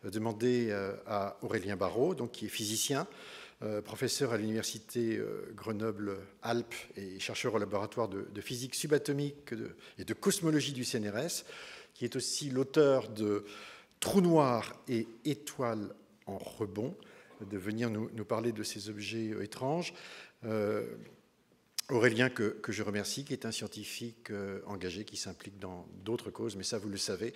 demander à Aurélien Barraud, donc, qui est physicien, professeur à l'université Grenoble-Alpes et chercheur au laboratoire de physique subatomique et de cosmologie du CNRS, qui est aussi l'auteur de Trous noirs et étoiles en rebond, de venir nous parler de ces objets étranges. Aurélien, que je remercie, qui est un scientifique engagé, qui s'implique dans d'autres causes, mais ça, vous le savez,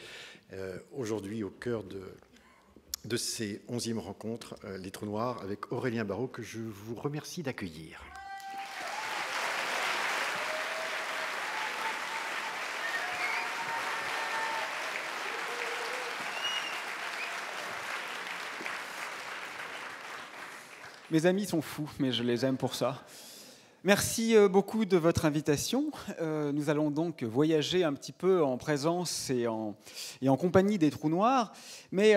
aujourd'hui, au cœur de ces 11e rencontres, les Trous noirs, avec Aurélien Barraud, que je vous remercie d'accueillir. Mes amis sont fous, mais je les aime pour ça. Merci beaucoup de votre invitation. Nous allons donc voyager un petit peu en présence et en compagnie des Trous noirs. Mais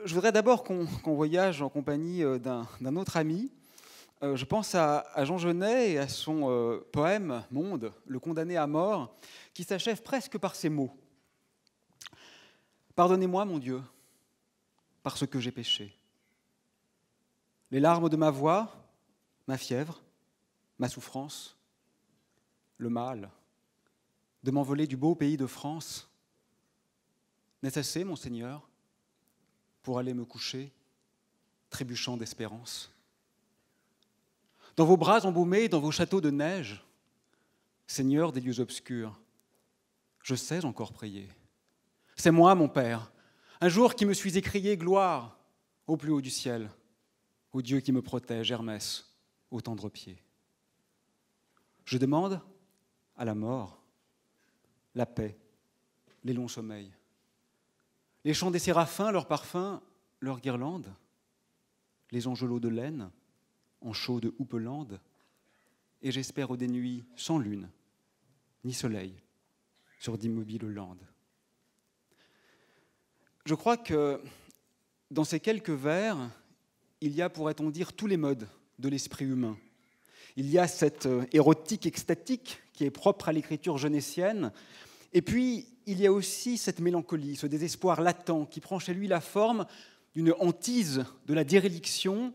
je voudrais d'abord qu'on voyage en compagnie d'un autre ami. Je pense à Jean Genet et à son poème « Monde, le condamné à mort », qui s'achève presque par ces mots. « Pardonnez-moi, mon Dieu, parce que j'ai péché. Les larmes de ma voix, ma fièvre, ma souffrance, le mal, de m'envoler du beau pays de France. N'est-ce assez, mon Seigneur, pour aller me coucher, trébuchant d'espérance? Dans vos bras embaumés, dans vos châteaux de neige, Seigneur des lieux obscurs, je sais encore prier. C'est moi, mon Père, un jour qui me suis écrié gloire au plus haut du ciel, au Dieu qui me protège, Hermès, au tendre pied. Je demande à la mort la paix, les longs sommeils, les chants des séraphins, leurs parfums, leurs guirlandes, les angelots de laine en chaude houppelande, et j'espère des nuits sans lune, ni soleil, sur d'immobiles landes. Je crois que dans ces quelques vers, il y a, pourrait-on dire, tous les modes de l'esprit humain. Il y a cette érotique extatique qui est propre à l'écriture genessienne, et puis il y a aussi cette mélancolie, ce désespoir latent qui prend chez lui la forme d'une hantise de la déréliction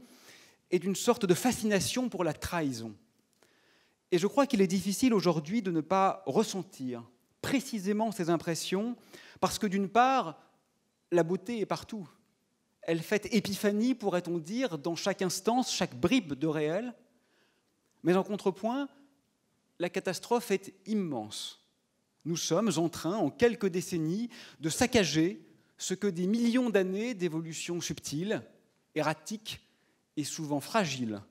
et d'une sorte de fascination pour la trahison. Et je crois qu'il est difficile aujourd'hui de ne pas ressentir précisément ces impressions, parce que d'une part, la beauté est partout. Elle fait épiphanie, pourrait-on dire, dans chaque instance, chaque bribe de réel. Mais en contrepoint, la catastrophe est immense. Nous sommes en train, en quelques décennies, de saccager ce que des millions d'années d'évolution subtile, erratique et souvent fragile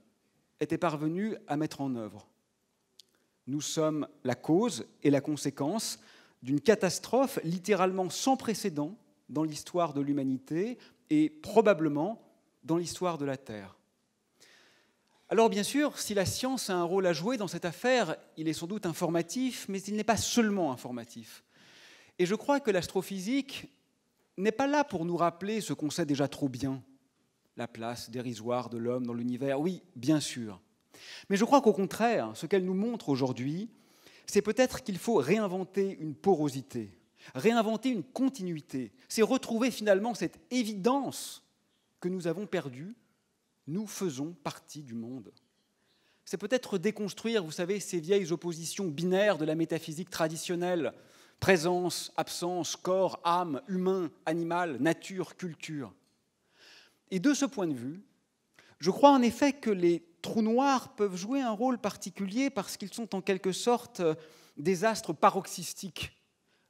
étaient parvenus à mettre en œuvre. Nous sommes la cause et la conséquence d'une catastrophe littéralement sans précédent dans l'histoire de l'humanité, et probablement dans l'histoire de la Terre. Alors bien sûr, si la science a un rôle à jouer dans cette affaire, il est sans doute informatif, mais il n'est pas seulement informatif. Et je crois que l'astrophysique n'est pas là pour nous rappeler ce qu'on sait déjà trop bien, la place dérisoire de l'homme dans l'univers, oui, bien sûr. Mais je crois qu'au contraire, ce qu'elle nous montre aujourd'hui, c'est peut-être qu'il faut réinventer une porosité, réinventer une continuité, c'est retrouver finalement cette évidence que nous avons perdue. Nous faisons partie du monde. C'est peut-être déconstruire, vous savez, ces vieilles oppositions binaires de la métaphysique traditionnelle, présence, absence, corps, âme, humain, animal, nature, culture. Et de ce point de vue, je crois en effet que les trous noirs peuvent jouer un rôle particulier parce qu'ils sont en quelque sorte des astres paroxystiques.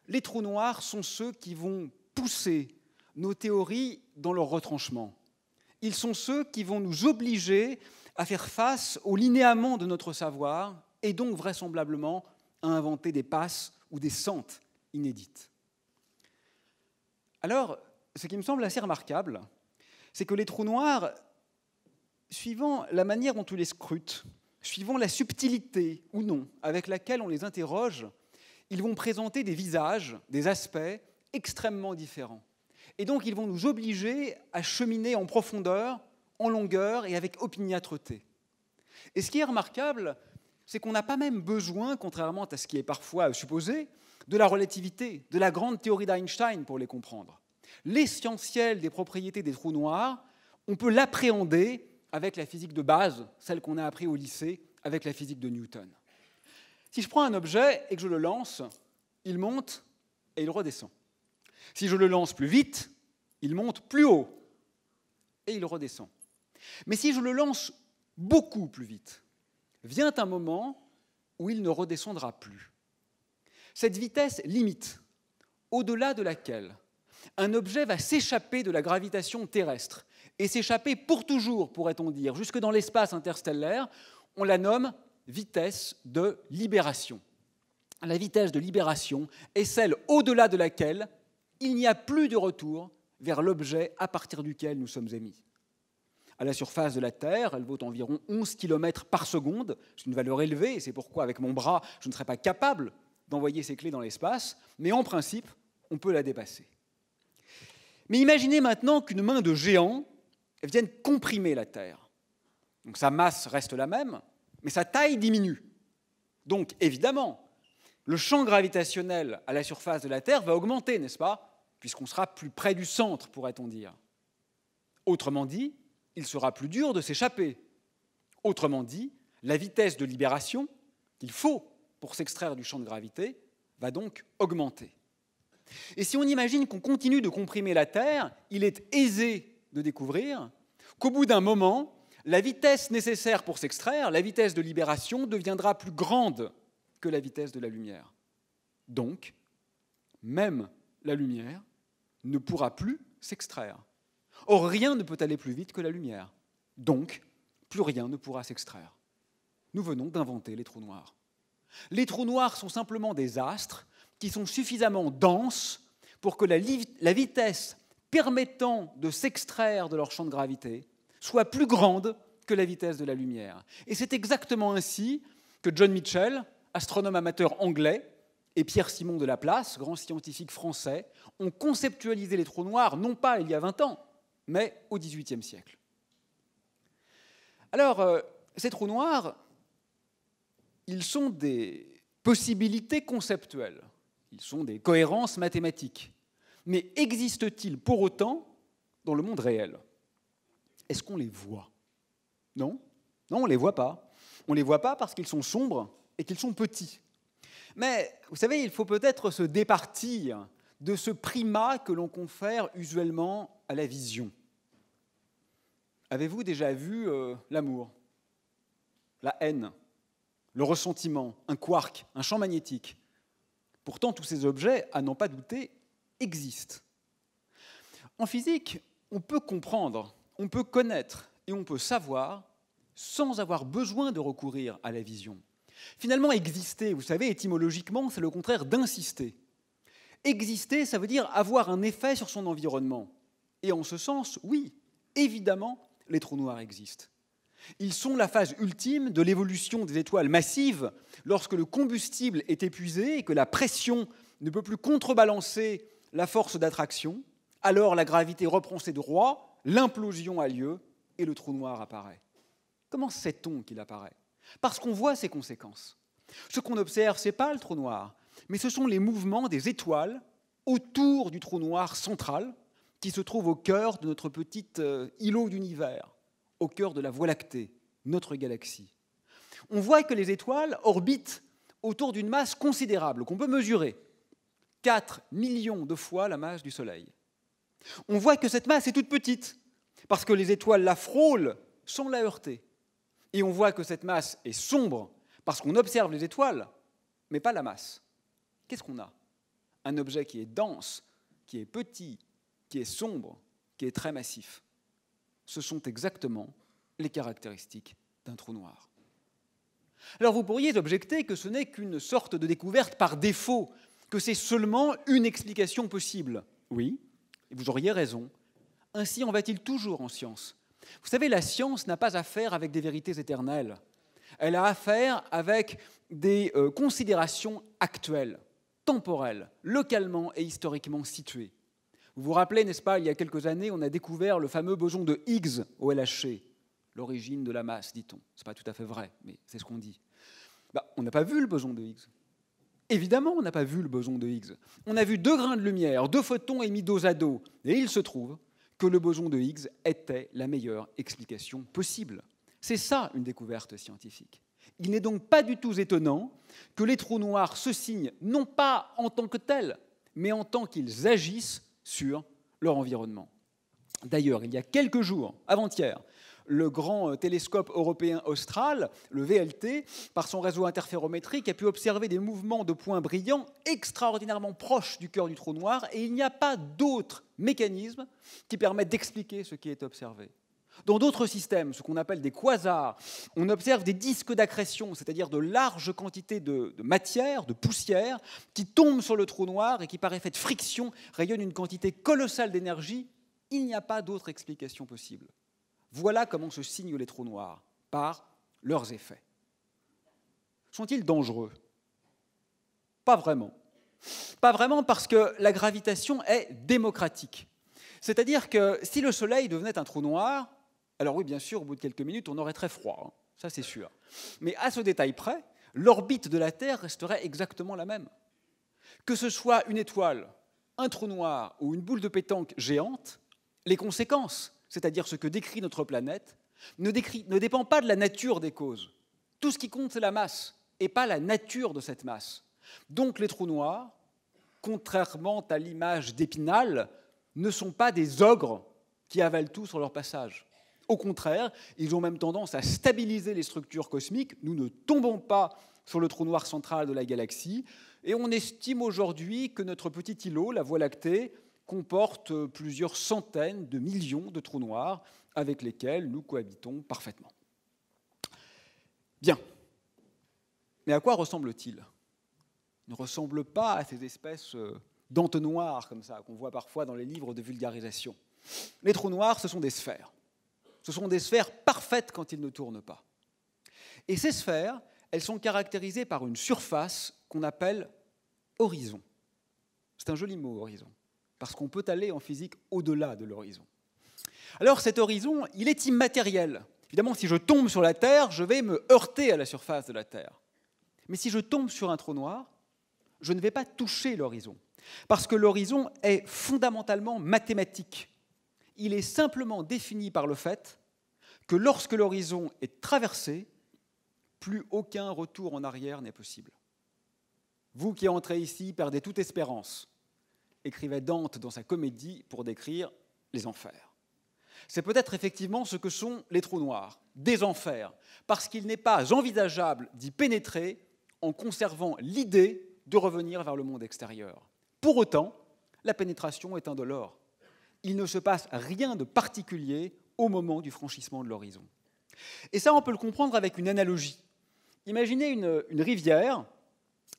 Les trous noirs sont ceux qui vont pousser nos théories dans leur retranchement. Ils sont ceux qui vont nous obliger à faire face aux linéaments de notre savoir et donc vraisemblablement à inventer des passes ou des sentes inédites. Alors, ce qui me semble assez remarquable, c'est que les trous noirs, suivant la manière dont on les scrute, suivant la subtilité ou non avec laquelle on les interroge, ils vont présenter des visages, des aspects extrêmement différents. Et donc, ils vont nous obliger à cheminer en profondeur, en longueur et avec opiniâtreté. Et ce qui est remarquable, c'est qu'on n'a pas même besoin, contrairement à ce qui est parfois supposé, de la relativité, de la grande théorie d'Einstein pour les comprendre. L'essentiel des propriétés des trous noirs, on peut l'appréhender avec la physique de base, celle qu'on a appris au lycée, avec la physique de Newton. Si je prends un objet et que je le lance, il monte et il redescend. Si je le lance plus vite, il monte plus haut et il redescend. Mais si je le lance beaucoup plus vite, vient un moment où il ne redescendra plus. Cette vitesse limite, au-delà de laquelle un objet va s'échapper de la gravitation terrestre, et s'échapper pour toujours, pourrait-on dire, jusque dans l'espace interstellaire, on la nomme vitesse de libération. La vitesse de libération est celle au-delà de laquelle il n'y a plus de retour vers l'objet à partir duquel nous sommes émis. À la surface de la Terre, elle vaut environ 11 km par seconde. C'est une valeur élevée, et c'est pourquoi, avec mon bras, je ne serais pas capable d'envoyer ces clés dans l'espace, mais en principe, on peut la dépasser. Mais imaginez maintenant qu'une main de géant vienne comprimer la Terre. Donc sa masse reste la même, mais sa taille diminue. Donc, évidemment, le champ gravitationnel à la surface de la Terre va augmenter, n'est-ce pas? Puisqu'on sera plus près du centre, pourrait-on dire. Autrement dit, il sera plus dur de s'échapper. Autrement dit, la vitesse de libération qu'il faut pour s'extraire du champ de gravité va donc augmenter. Et si on imagine qu'on continue de comprimer la Terre, il est aisé de découvrir qu'au bout d'un moment, la vitesse nécessaire pour s'extraire, la vitesse de libération, deviendra plus grande que la vitesse de la lumière. Donc, même la lumière ne pourra plus s'extraire. Or, rien ne peut aller plus vite que la lumière. Donc, plus rien ne pourra s'extraire. Nous venons d'inventer les trous noirs. Les trous noirs sont simplement des astres qui sont suffisamment denses pour que la vitesse permettant de s'extraire de leur champ de gravité soit plus grande que la vitesse de la lumière. Et c'est exactement ainsi que John Michell, astronome amateur anglais, et Pierre-Simon de Laplace, grand scientifique français, ont conceptualisé les trous noirs, non pas il y a 20 ans, mais au XVIIIe siècle. Alors, ces trous noirs, ils sont des possibilités conceptuelles, ils sont des cohérences mathématiques. Mais existent-ils pour autant dans le monde réel? Est-ce qu'on les voit? Non, non, on ne les voit pas. On ne les voit pas parce qu'ils sont sombres et qu'ils sont petits. Mais, vous savez, il faut peut-être se départir de ce primat que l'on confère usuellement à la vision. Avez-vous déjà vu l'amour, la haine, le ressentiment, un quark, un champ magnétique? Pourtant, tous ces objets, à n'en pas douter, existent. En physique, on peut comprendre, on peut connaître et on peut savoir sans avoir besoin de recourir à la vision. Finalement, exister, vous savez, étymologiquement, c'est le contraire d'insister. Exister, ça veut dire avoir un effet sur son environnement. Et en ce sens, oui, évidemment, les trous noirs existent. Ils sont la phase ultime de l'évolution des étoiles massives lorsque le combustible est épuisé et que la pression ne peut plus contrebalancer la force d'attraction. Alors la gravité reprend ses droits, l'implosion a lieu et le trou noir apparaît. Comment sait-on qu'il apparaît? Parce qu'on voit ses conséquences. Ce qu'on observe, ce n'est pas le trou noir, mais ce sont les mouvements des étoiles autour du trou noir central qui se trouve au cœur de notre petit îlot d'univers, au cœur de la Voie lactée, notre galaxie. On voit que les étoiles orbitent autour d'une masse considérable, qu'on peut mesurer, 4 millions de fois la masse du Soleil. On voit que cette masse est toute petite, parce que les étoiles la frôlent sans la heurter. Et on voit que cette masse est sombre, parce qu'on observe les étoiles, mais pas la masse. Qu'est-ce qu'on a? Un objet qui est dense, qui est petit, qui est sombre, qui est très massif. Ce sont exactement les caractéristiques d'un trou noir. Alors vous pourriez objecter que ce n'est qu'une sorte de découverte par défaut, que c'est seulement une explication possible. Oui, et vous auriez raison. Ainsi en va-t-il toujours en science. Vous savez, la science n'a pas affaire avec des vérités éternelles. Elle a affaire avec des considérations actuelles, temporelles, localement et historiquement situées. Vous vous rappelez, n'est-ce pas, il y a quelques années, on a découvert le fameux boson de Higgs au LHC, l'origine de la masse, dit-on. Ce n'est pas tout à fait vrai, mais c'est ce qu'on dit. On n'a pas vu le boson de Higgs. Évidemment, on n'a pas vu le boson de Higgs. On a vu 2 grains de lumière, 2 photons émis dos à dos. Et il se trouve que le boson de Higgs était la meilleure explication possible. C'est ça une découverte scientifique. Il n'est donc pas du tout étonnant que les trous noirs se signent non pas en tant que tels, mais en tant qu'ils agissent sur leur environnement. D'ailleurs, il y a quelques jours, avant-hier, le grand télescope européen austral, le VLT, par son réseau interférométrique, a pu observer des mouvements de points brillants extraordinairement proches du cœur du trou noir, et il n'y a pas d'autre mécanisme qui permette d'expliquer ce qui est observé. Dans d'autres systèmes, ce qu'on appelle des quasars, on observe des disques d'accrétion, c'est-à-dire de larges quantités de matière, de poussière, qui tombent sur le trou noir et qui, par effet de friction, rayonnent une quantité colossale d'énergie. Il n'y a pas d'autre explication possible. Voilà comment se signent les trous noirs, par leurs effets. Sont-ils dangereux? Pas vraiment. Pas vraiment parce que la gravitation est démocratique. C'est-à-dire que si le Soleil devenait un trou noir, alors oui, bien sûr, au bout de quelques minutes, on aurait très froid, hein, ça c'est sûr. Mais à ce détail près, l'orbite de la Terre resterait exactement la même. Que ce soit une étoile, un trou noir ou une boule de pétanque géante, les conséquences, c'est-à-dire ce que décrit notre planète, ne dépend pas de la nature des causes. Tout ce qui compte, c'est la masse, et pas la nature de cette masse. Donc les trous noirs, contrairement à l'image d'Épinal, ne sont pas des ogres qui avalent tout sur leur passage. Au contraire, ils ont même tendance à stabiliser les structures cosmiques. Nous ne tombons pas sur le trou noir central de la galaxie, et on estime aujourd'hui que notre petit îlot, la Voie lactée, comporte plusieurs centaines de millions de trous noirs avec lesquels nous cohabitons parfaitement. Bien. Mais à quoi ressemble-t-il? Il ne ressemble pas à ces espèces d'entonnoirs comme ça qu'on voit parfois dans les livres de vulgarisation. Les trous noirs, ce sont des sphères. Ce sont des sphères parfaites quand ils ne tournent pas. Et ces sphères, elles sont caractérisées par une surface qu'on appelle horizon. C'est un joli mot, horizon, parce qu'on peut aller en physique au-delà de l'horizon. Alors cet horizon, il est immatériel. Évidemment, si je tombe sur la Terre, je vais me heurter à la surface de la Terre. Mais si je tombe sur un trou noir, je ne vais pas toucher l'horizon, parce que l'horizon est fondamentalement mathématique. Il est simplement défini par le fait que lorsque l'horizon est traversé, plus aucun retour en arrière n'est possible. Vous qui entrez ici perdez toute espérance, écrivait Dante dans sa comédie pour décrire les enfers. C'est peut-être effectivement ce que sont les trous noirs, des enfers, parce qu'il n'est pas envisageable d'y pénétrer en conservant l'idée de revenir vers le monde extérieur. Pour autant, la pénétration est indolore. Il ne se passe rien de particulier au moment du franchissement de l'horizon. Et ça, on peut le comprendre avec une analogie. Imaginez une rivière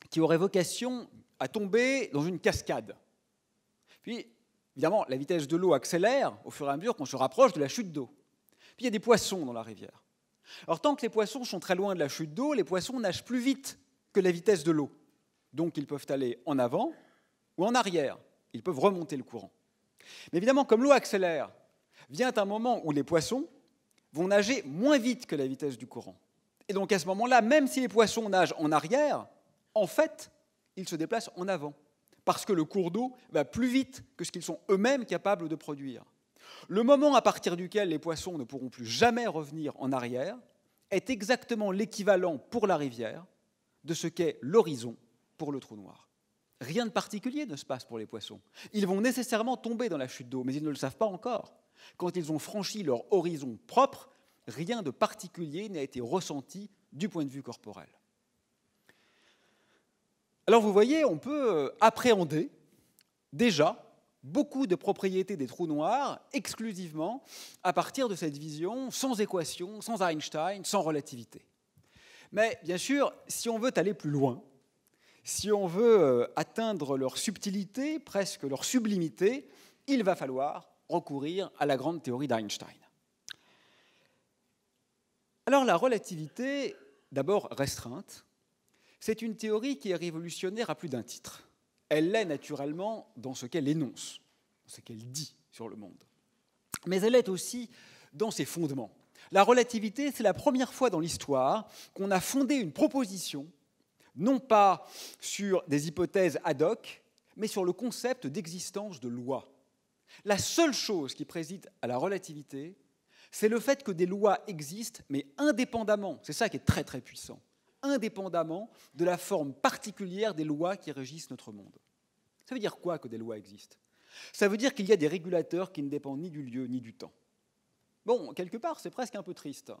qui aurait vocation à tomber dans une cascade. Puis, évidemment, la vitesse de l'eau accélère au fur et à mesure qu'on se rapproche de la chute d'eau. Puis, il y a des poissons dans la rivière. Alors, tant que les poissons sont très loin de la chute d'eau, les poissons nagent plus vite que la vitesse de l'eau. Donc, ils peuvent aller en avant ou en arrière. Ils peuvent remonter le courant. Mais évidemment, comme l'eau accélère, vient un moment où les poissons vont nager moins vite que la vitesse du courant. Et donc à ce moment-là, même si les poissons nagent en arrière, en fait, ils se déplacent en avant, parce que le cours d'eau va plus vite que ce qu'ils sont eux-mêmes capables de produire. Le moment à partir duquel les poissons ne pourront plus jamais revenir en arrière est exactement l'équivalent pour la rivière de ce qu'est l'horizon pour le trou noir. Rien de particulier ne se passe pour les poissons. Ils vont nécessairement tomber dans la chute d'eau, mais ils ne le savent pas encore. Quand ils ont franchi leur horizon propre, rien de particulier n'a été ressenti du point de vue corporel. Alors vous voyez, on peut appréhender déjà beaucoup de propriétés des trous noirs exclusivement à partir de cette vision sans équation, sans Einstein, sans relativité. Mais bien sûr, si on veut aller plus loin, si on veut atteindre leur subtilité, presque leur sublimité, il va falloir recourir à la grande théorie d'Einstein. Alors la relativité, d'abord restreinte, c'est une théorie qui est révolutionnaire à plus d'un titre. Elle l'est naturellement dans ce qu'elle énonce, dans ce qu'elle dit sur le monde. Mais elle est aussi dans ses fondements. La relativité, c'est la première fois dans l'histoire qu'on a fondé une proposition non pas sur des hypothèses ad hoc, mais sur le concept d'existence de loi. La seule chose qui préside à la relativité, c'est le fait que des lois existent, mais indépendamment, c'est ça qui est très très puissant, indépendamment de la forme particulière des lois qui régissent notre monde. Ça veut dire quoi que des lois existent? Ça veut dire qu'il y a des régulateurs qui ne dépendent ni du lieu ni du temps. Bon, quelque part, c'est presque un peu triste.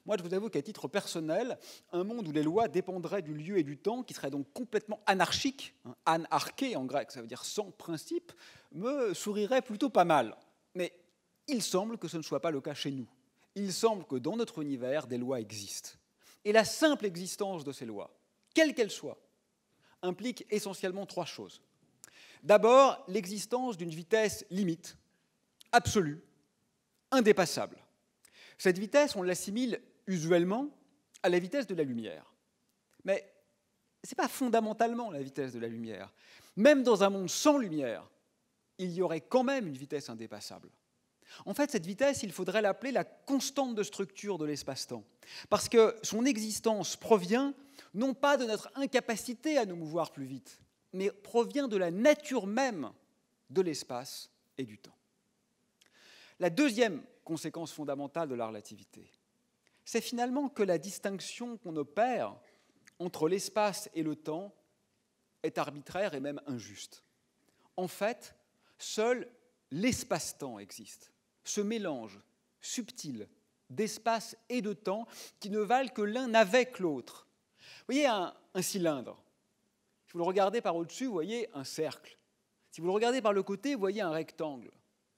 Moi, je vous avoue qu'à titre personnel, un monde où les lois dépendraient du lieu et du temps, qui serait donc complètement anarchique, anarché en grec, ça veut dire sans principe, me sourirait plutôt pas mal. Mais il semble que ce ne soit pas le cas chez nous. Il semble que dans notre univers, des lois existent. Et la simple existence de ces lois, quelles qu'elles soient, implique essentiellement trois choses. D'abord, l'existence d'une vitesse limite, absolue, indépassable. Cette vitesse, on l'assimile usuellement à la vitesse de la lumière. Mais ce n'est pas fondamentalement la vitesse de la lumière. Même dans un monde sans lumière, il y aurait quand même une vitesse indépassable. En fait, cette vitesse, il faudrait l'appeler la constante de structure de l'espace-temps, parce que son existence provient non pas de notre incapacité à nous mouvoir plus vite, mais provient de la nature même de l'espace et du temps. La deuxième conséquence fondamentale de la relativité, c'est finalement que la distinction qu'on opère entre l'espace et le temps est arbitraire et même injuste. En fait, seul l'espace-temps existe, ce mélange subtil d'espace et de temps qui ne valent que l'un avec l'autre. Vous voyez un cylindre. Si vous le regardez par au-dessus, vous voyez un cercle. Si vous le regardez par le côté, vous voyez un rectangle.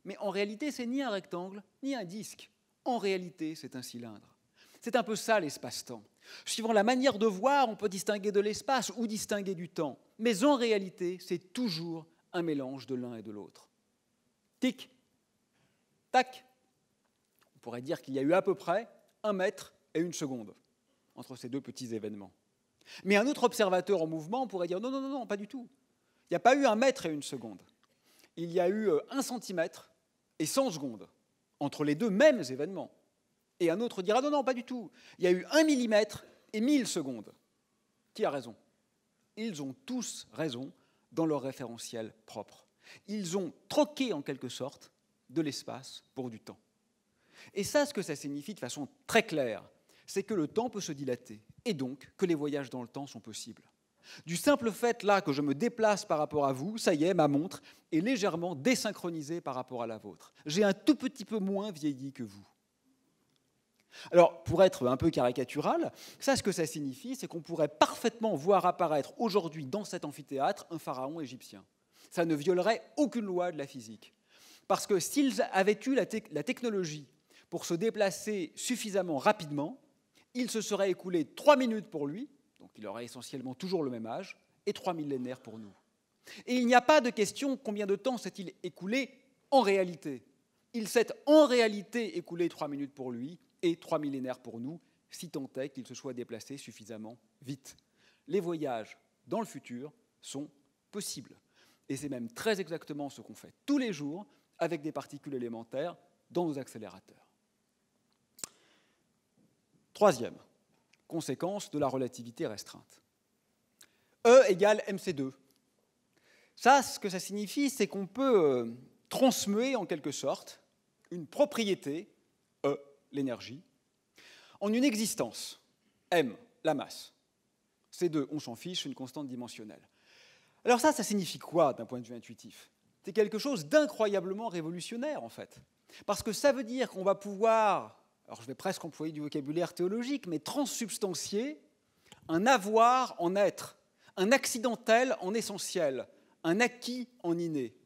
Mais en réalité, c'est ni un rectangle, ni un disque. En réalité, c'est un cylindre. C'est un peu ça, l'espace-temps. Suivant la manière de voir, on peut distinguer de l'espace ou distinguer du temps. Mais en réalité, c'est toujours un mélange de l'un et de l'autre. Tic, tac. On pourrait dire qu'il y a eu à peu près 1 mètre et 1 seconde entre ces deux petits événements. Mais un autre observateur en mouvement pourrait dire non, pas du tout. Il n'y a pas eu 1 mètre et 1 seconde. Il y a eu 1 centimètre et 100 secondes entre les deux mêmes événements. Et un autre dira non, pas du tout. Il y a eu 1 millimètre et 1000 secondes. Qui a raison? Ils ont tous raison dans leur référentiel propre. Ils ont troqué en quelque sorte de l'espace pour du temps. Et ça, ce que ça signifie de façon très claire, c'est que le temps peut se dilater et donc que les voyages dans le temps sont possibles. Du simple fait là que je me déplace par rapport à vous, ça y est, ma montre est légèrement désynchronisée par rapport à la vôtre. J'ai un tout petit peu moins vieilli que vous. Alors, pour être un peu caricatural, ça, ce que ça signifie, c'est qu'on pourrait parfaitement voir apparaître aujourd'hui dans cet amphithéâtre un pharaon égyptien. Ça ne violerait aucune loi de la physique. Parce que s'ils avaient eu la technologie pour se déplacer suffisamment rapidement, il se serait écoulé 3 minutes pour lui, donc il aurait essentiellement toujours le même âge, et 3 millénaires pour nous. Et il n'y a pas de question combien de temps s'est-il écoulé en réalité. Il s'est en réalité écoulé 3 minutes pour lui et 3 millénaires pour nous, si tant est qu'il se soit déplacé suffisamment vite. Les voyages dans le futur sont possibles. Et c'est même très exactement ce qu'on fait tous les jours avec des particules élémentaires dans nos accélérateurs. Troisième conséquence de la relativité restreinte. E égale mc2. Ça, ce que ça signifie, c'est qu'on peut transmuer en quelque sorte une propriété, E, l'énergie, en une existence, m, la masse. C2, on s'en fiche, une constante dimensionnelle. Alors ça signifie quoi d'un point de vue intuitif? C'est quelque chose d'incroyablement révolutionnaire, en fait. Parce que ça veut dire qu'on va pouvoir, alors je vais presque employer du vocabulaire théologique, mais transsubstantier un avoir en être, un accidentel en essentiel, un acquis en inné.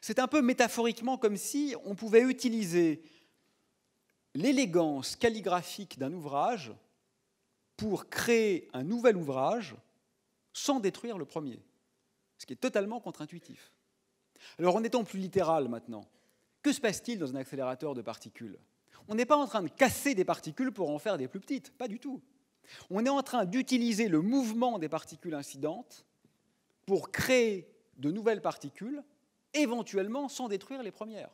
C'est un peu métaphoriquement comme si on pouvait utiliser l'élégance calligraphique d'un ouvrage pour créer un nouvel ouvrage sans détruire le premier, ce qui est totalement contre-intuitif. Alors en étant plus littéral maintenant, que se passe-t-il dans un accélérateur de particules? On n'est pas en train de casser des particules pour en faire des plus petites, pas du tout. On est en train d'utiliser le mouvement des particules incidentes pour créer de nouvelles particules, éventuellement sans détruire les premières.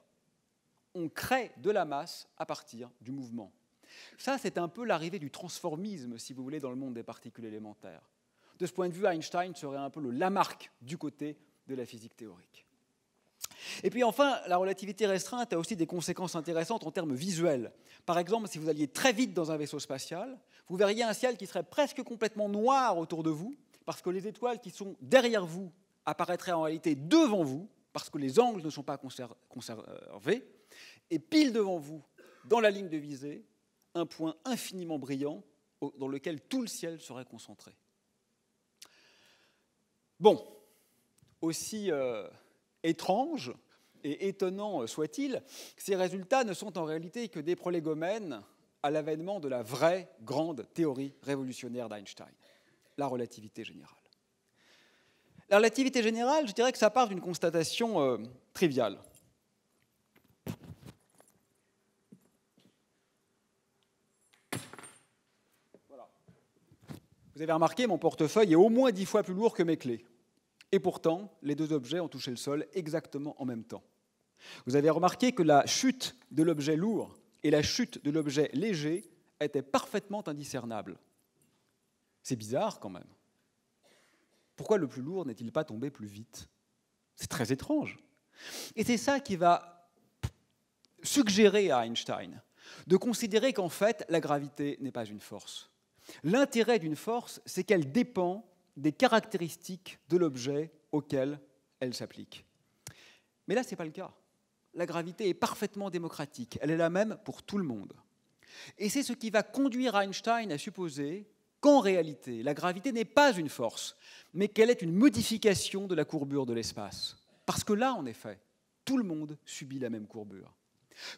On crée de la masse à partir du mouvement. Ça, c'est un peu l'arrivée du transformisme, si vous voulez, dans le monde des particules élémentaires. De ce point de vue, Einstein serait un peu le Lamarck du côté de la physique théorique. Et puis enfin, la relativité restreinte a aussi des conséquences intéressantes en termes visuels. Par exemple, si vous alliez très vite dans un vaisseau spatial, vous verriez un ciel qui serait presque complètement noir autour de vous, parce que les étoiles qui sont derrière vous apparaîtraient en réalité devant vous, parce que les angles ne sont pas conservés, et pile devant vous, dans la ligne de visée, un point infiniment brillant dans lequel tout le ciel serait concentré. Bon, aussi étrange et étonnant soit-il, ces résultats ne sont en réalité que des prolégomènes à l'avènement de la vraie grande théorie révolutionnaire d'Einstein, la relativité générale. La relativité générale, je dirais que ça part d'une constatation triviale. Voilà. Vous avez remarqué, mon portefeuille est au moins 10 fois plus lourd que mes clés. Et pourtant, les deux objets ont touché le sol exactement en même temps. Vous avez remarqué que la chute de l'objet lourd et la chute de l'objet léger étaient parfaitement indiscernables. C'est bizarre quand même. Pourquoi le plus lourd n'est-il pas tombé plus vite? C'est très étrange. Et c'est ça qui va suggérer à Einstein de considérer qu'en fait, la gravité n'est pas une force. L'intérêt d'une force, c'est qu'elle dépend des caractéristiques de l'objet auquel elle s'applique. Mais là, ce n'est pas le cas. La gravité est parfaitement démocratique. Elle est la même pour tout le monde. Et c'est ce qui va conduire Einstein à supposer qu'en réalité, la gravité n'est pas une force, mais qu'elle est une modification de la courbure de l'espace. Parce que là, en effet, tout le monde subit la même courbure.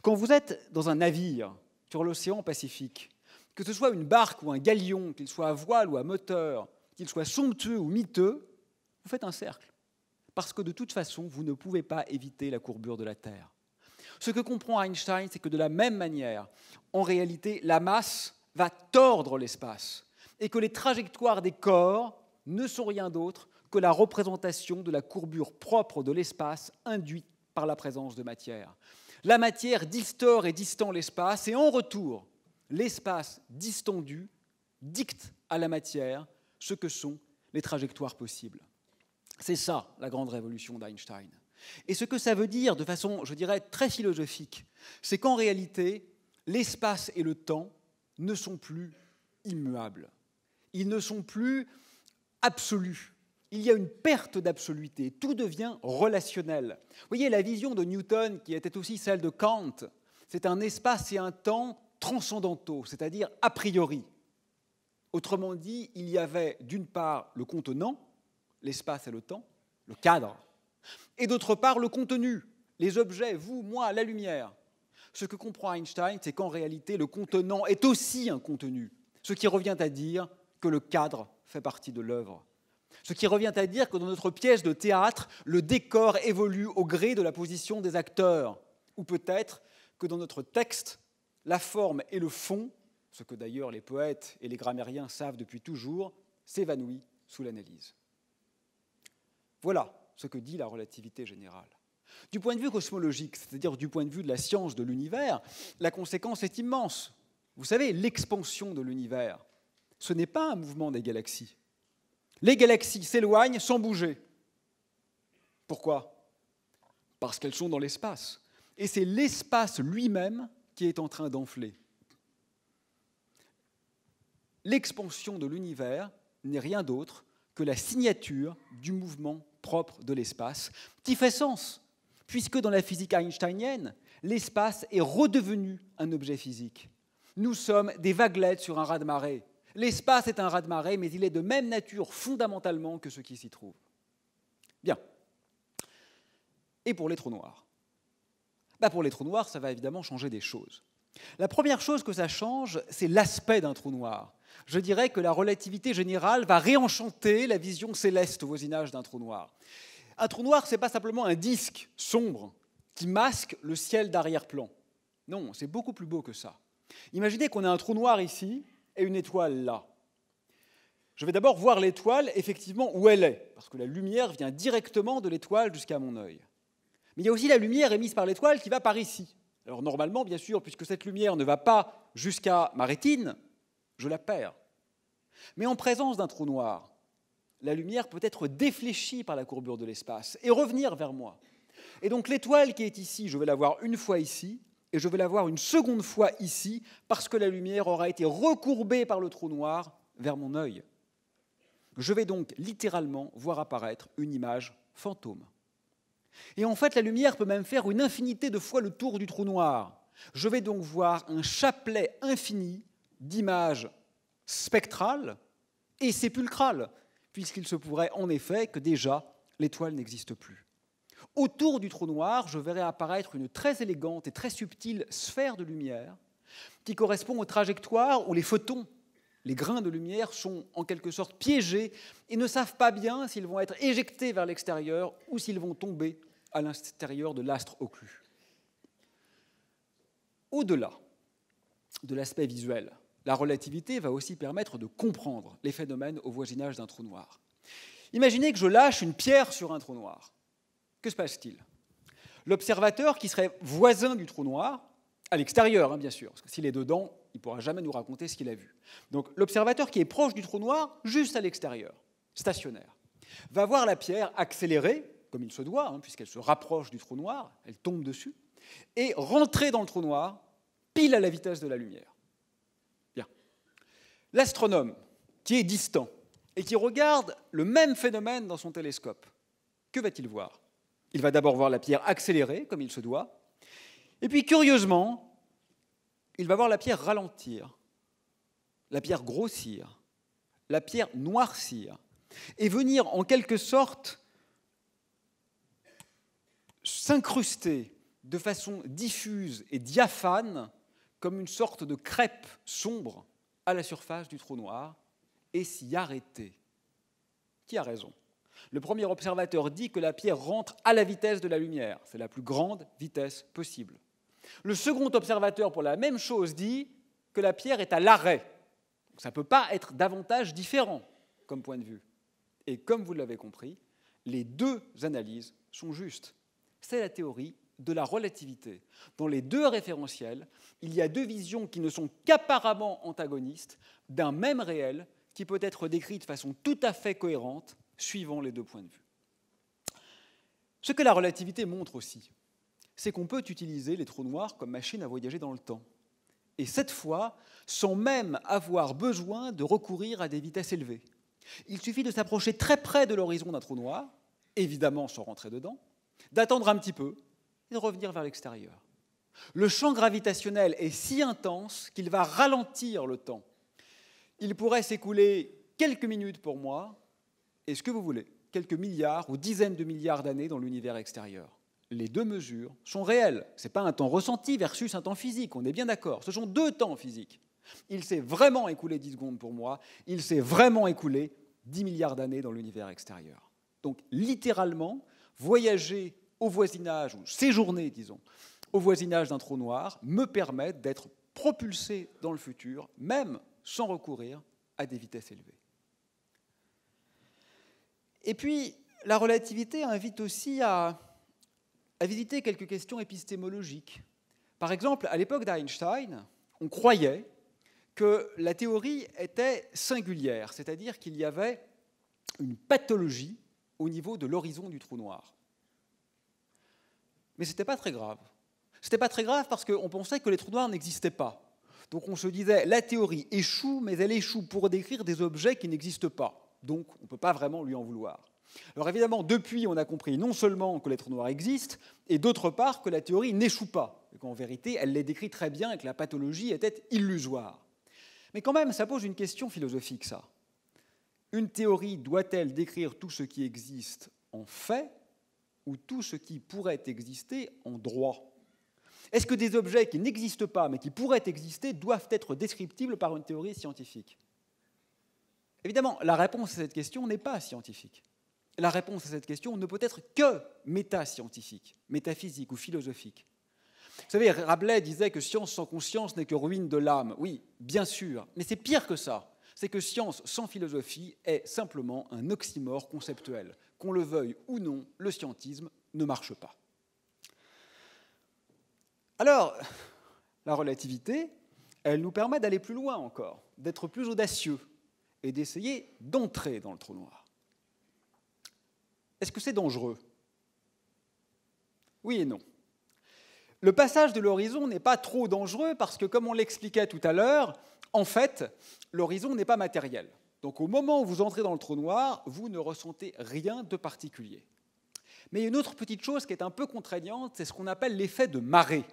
Quand vous êtes dans un navire sur l'océan Pacifique, que ce soit une barque ou un galion, qu'il soit à voile ou à moteur, qu'il soit somptueux ou miteux, vous faites un cercle. Parce que de toute façon, vous ne pouvez pas éviter la courbure de la Terre. Ce que comprend Einstein, c'est que de la même manière, en réalité, la masse va tordre l'espace et que les trajectoires des corps ne sont rien d'autre que la représentation de la courbure propre de l'espace induite par la présence de matière. La matière distord et distend l'espace et en retour, l'espace distendu dicte à la matière ce que sont les trajectoires possibles. C'est ça, la grande révolution d'Einstein. Et ce que ça veut dire, de façon, je dirais, très philosophique, c'est qu'en réalité, l'espace et le temps ne sont plus immuables. Ils ne sont plus absolus. Il y a une perte d'absoluité. Tout devient relationnel. Vous voyez, la vision de Newton, qui était aussi celle de Kant, c'est un espace et un temps transcendantaux, c'est-à-dire a priori. Autrement dit, il y avait d'une part le contenant, l'espace et le temps, le cadre, et d'autre part le contenu, les objets, vous, moi, la lumière. Ce que comprend Einstein, c'est qu'en réalité, le contenant est aussi un contenu, ce qui revient à dire que le cadre fait partie de l'œuvre. Ce qui revient à dire que dans notre pièce de théâtre, le décor évolue au gré de la position des acteurs, ou peut-être que dans notre texte, la forme et le fond, ce que d'ailleurs les poètes et les grammairiens savent depuis toujours, s'évanouit sous l'analyse. Voilà ce que dit la relativité générale. Du point de vue cosmologique, c'est-à-dire du point de vue de la science de l'univers, la conséquence est immense. Vous savez, l'expansion de l'univers, ce n'est pas un mouvement des galaxies. Les galaxies s'éloignent sans bouger. Pourquoi? Parce qu'elles sont dans l'espace. Et c'est l'espace lui-même qui est en train d'enfler. L'expansion de l'univers n'est rien d'autre que la signature du mouvement propre de l'espace, qui fait sens, puisque dans la physique einsteinienne, l'espace est redevenu un objet physique. Nous sommes des vaguelettes sur un raz-de-marée. L'espace est un raz-de-marée, mais il est de même nature fondamentalement que ce qui s'y trouve. Bien. Et pour les trous noirs? Pour les trous noirs, ça va évidemment changer des choses. La première chose que ça change, c'est l'aspect d'un trou noir. Je dirais que la relativité générale va réenchanter la vision céleste au voisinage d'un trou noir. Un trou noir, ce n'est pas simplement un disque sombre qui masque le ciel d'arrière-plan. Non, c'est beaucoup plus beau que ça. Imaginez qu'on a un trou noir ici et une étoile là. Je vais d'abord voir l'étoile, effectivement, où elle est, parce que la lumière vient directement de l'étoile jusqu'à mon œil. Mais il y a aussi la lumière émise par l'étoile qui va par ici. Alors normalement, bien sûr, puisque cette lumière ne va pas jusqu'à ma rétine, je la perds. Mais en présence d'un trou noir, la lumière peut être défléchie par la courbure de l'espace et revenir vers moi. Et donc l'étoile qui est ici, je vais la voir une fois ici, et je vais la voir une seconde fois ici, parce que la lumière aura été recourbée par le trou noir vers mon œil. Je vais donc littéralement voir apparaître une image fantôme. Et en fait, la lumière peut même faire une infinité de fois le tour du trou noir. Je vais donc voir un chapelet infini d'images spectrales et sépulcrales, puisqu'il se pourrait en effet que déjà l'étoile n'existe plus. Autour du trou noir, je verrai apparaître une très élégante et très subtile sphère de lumière qui correspond aux trajectoires où les photons, les grains de lumière, sont en quelque sorte piégés et ne savent pas bien s'ils vont être éjectés vers l'extérieur ou s'ils vont tomber à l'intérieur de l'astre occlus. Au-delà de l'aspect visuel, la relativité va aussi permettre de comprendre les phénomènes au voisinage d'un trou noir. Imaginez que je lâche une pierre sur un trou noir. Que se passe-t-il? L'observateur qui serait voisin du trou noir, à l'extérieur bien sûr, parce que s'il est dedans, il ne pourra jamais nous raconter ce qu'il a vu. Donc l'observateur qui est proche du trou noir, juste à l'extérieur, stationnaire, va voir la pierre accélérer, comme il se doit, puisqu'elle se rapproche du trou noir, elle tombe dessus, et rentrer dans le trou noir, pile à la vitesse de la lumière. Bien. L'astronome, qui est distant, et qui regarde le même phénomène dans son télescope, que va-t-il voir? Il va d'abord voir la pierre accélérer, comme il se doit, et puis, curieusement, il va voir la pierre ralentir, la pierre grossir, la pierre noircir, et venir en quelque sorte s'incruster de façon diffuse et diaphane, comme une sorte de crêpe sombre à la surface du trou noir, et s'y arrêter. Qui a raison? Le premier observateur dit que la pierre rentre à la vitesse de la lumière. C'est la plus grande vitesse possible. Le second observateur, pour la même chose, dit que la pierre est à l'arrêt. Ça ne peut pas être davantage différent comme point de vue. Et comme vous l'avez compris, les deux analyses sont justes. C'est la théorie de la relativité. Dans les deux référentiels, il y a deux visions qui ne sont qu'apparemment antagonistes d'un même réel qui peut être décrit de façon tout à fait cohérente suivant les deux points de vue. Ce que la relativité montre aussi, c'est qu'on peut utiliser les trous noirs comme machine à voyager dans le temps. Et cette fois, sans même avoir besoin de recourir à des vitesses élevées. Il suffit de s'approcher très près de l'horizon d'un trou noir, évidemment sans rentrer dedans, d'attendre un petit peu et de revenir vers l'extérieur. Le champ gravitationnel est si intense qu'il va ralentir le temps. Il pourrait s'écouler quelques minutes pour moi, et ce que vous voulez, quelques milliards ou dizaines de milliards d'années dans l'univers extérieur. Les deux mesures sont réelles. Ce n'est pas un temps ressenti versus un temps physique, on est bien d'accord. Ce sont deux temps physiques. Il s'est vraiment écoulé 10 secondes pour moi, il s'est vraiment écoulé 10 milliards d'années dans l'univers extérieur. Donc, littéralement, voyager au voisinage, ou séjourner, disons, au voisinage d'un trou noir, me permet d'être propulsé dans le futur, même sans recourir à des vitesses élevées. Et puis, la relativité invite aussi à visiter quelques questions épistémologiques. Par exemple, à l'époque d'Einstein, on croyait que la théorie était singulière, c'est-à-dire qu'il y avait une pathologie au niveau de l'horizon du trou noir. Mais ce n'était pas très grave. Ce n'était pas très grave parce qu'on pensait que les trous noirs n'existaient pas. Donc on se disait, la théorie échoue, mais elle échoue pour décrire des objets qui n'existent pas. Donc on ne peut pas vraiment lui en vouloir. Alors évidemment, depuis, on a compris non seulement que les trous noirs existent, et d'autre part que la théorie n'échoue pas, et qu'en vérité, elle les décrit très bien et que la pathologie était illusoire. Mais quand même, ça pose une question philosophique, ça. Une théorie doit-elle décrire tout ce qui existe en fait, ou tout ce qui pourrait exister en droit? Est-ce que des objets qui n'existent pas, mais qui pourraient exister, doivent être descriptibles par une théorie scientifique? Évidemment, la réponse à cette question n'est pas scientifique. La réponse à cette question ne peut être que métascientifique, métaphysique ou philosophique. Vous savez, Rabelais disait que science sans conscience n'est que ruine de l'âme. Oui, bien sûr, mais c'est pire que ça. C'est que science sans philosophie est simplement un oxymore conceptuel. Qu'on le veuille ou non, le scientisme ne marche pas. Alors, la relativité, elle nous permet d'aller plus loin encore, d'être plus audacieux et d'essayer d'entrer dans le trou noir. Est-ce que c'est dangereux? Oui et non. Le passage de l'horizon n'est pas trop dangereux parce que, comme on l'expliquait tout à l'heure, en fait, l'horizon n'est pas matériel. Donc au moment où vous entrez dans le trou noir, vous ne ressentez rien de particulier. Mais il y a une autre petite chose qui est un peu contraignante, c'est ce qu'on appelle l'effet de marée.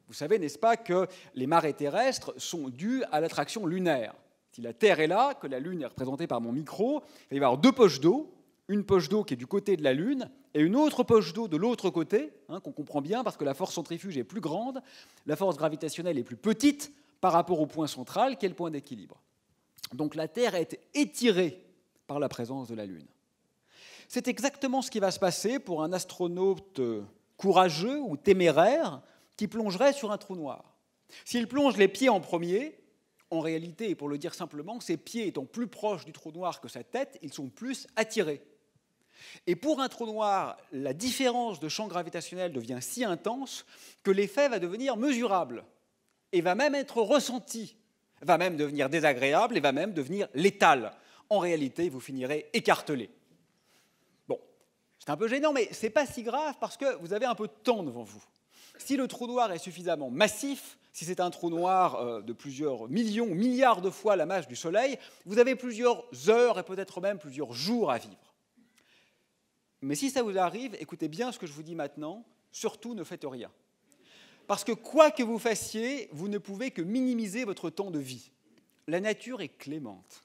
Vous savez, n'est-ce pas, que les marées terrestres sont dues à l'attraction lunaire. Si la Terre est là, que la Lune est représentée par mon micro, il va y avoir deux poches d'eau, une poche d'eau qui est du côté de la Lune et une autre poche d'eau de l'autre côté, qu'on comprend bien parce que la force centrifuge est plus grande, la force gravitationnelle est plus petite par rapport au point central qui est le point d'équilibre. Donc la Terre est étirée par la présence de la Lune. C'est exactement ce qui va se passer pour un astronaute courageux ou téméraire qui plongerait sur un trou noir. S'il plonge les pieds en premier, en réalité, et pour le dire simplement, ses pieds étant plus proches du trou noir que sa tête, ils sont plus attirés. Et pour un trou noir, la différence de champ gravitationnel devient si intense que l'effet va devenir mesurable et va même être ressenti, va même devenir désagréable et va même devenir létal. En réalité, vous finirez écartelé. Bon, c'est un peu gênant, mais ce n'est pas si grave parce que vous avez un peu de temps devant vous. Si le trou noir est suffisamment massif, si c'est un trou noir de plusieurs millions, milliards de fois la masse du Soleil, vous avez plusieurs heures et peut-être même plusieurs jours à vivre. Mais si ça vous arrive, écoutez bien ce que je vous dis maintenant, surtout ne faites rien. Parce que quoi que vous fassiez, vous ne pouvez que minimiser votre temps de vie. La nature est clémente.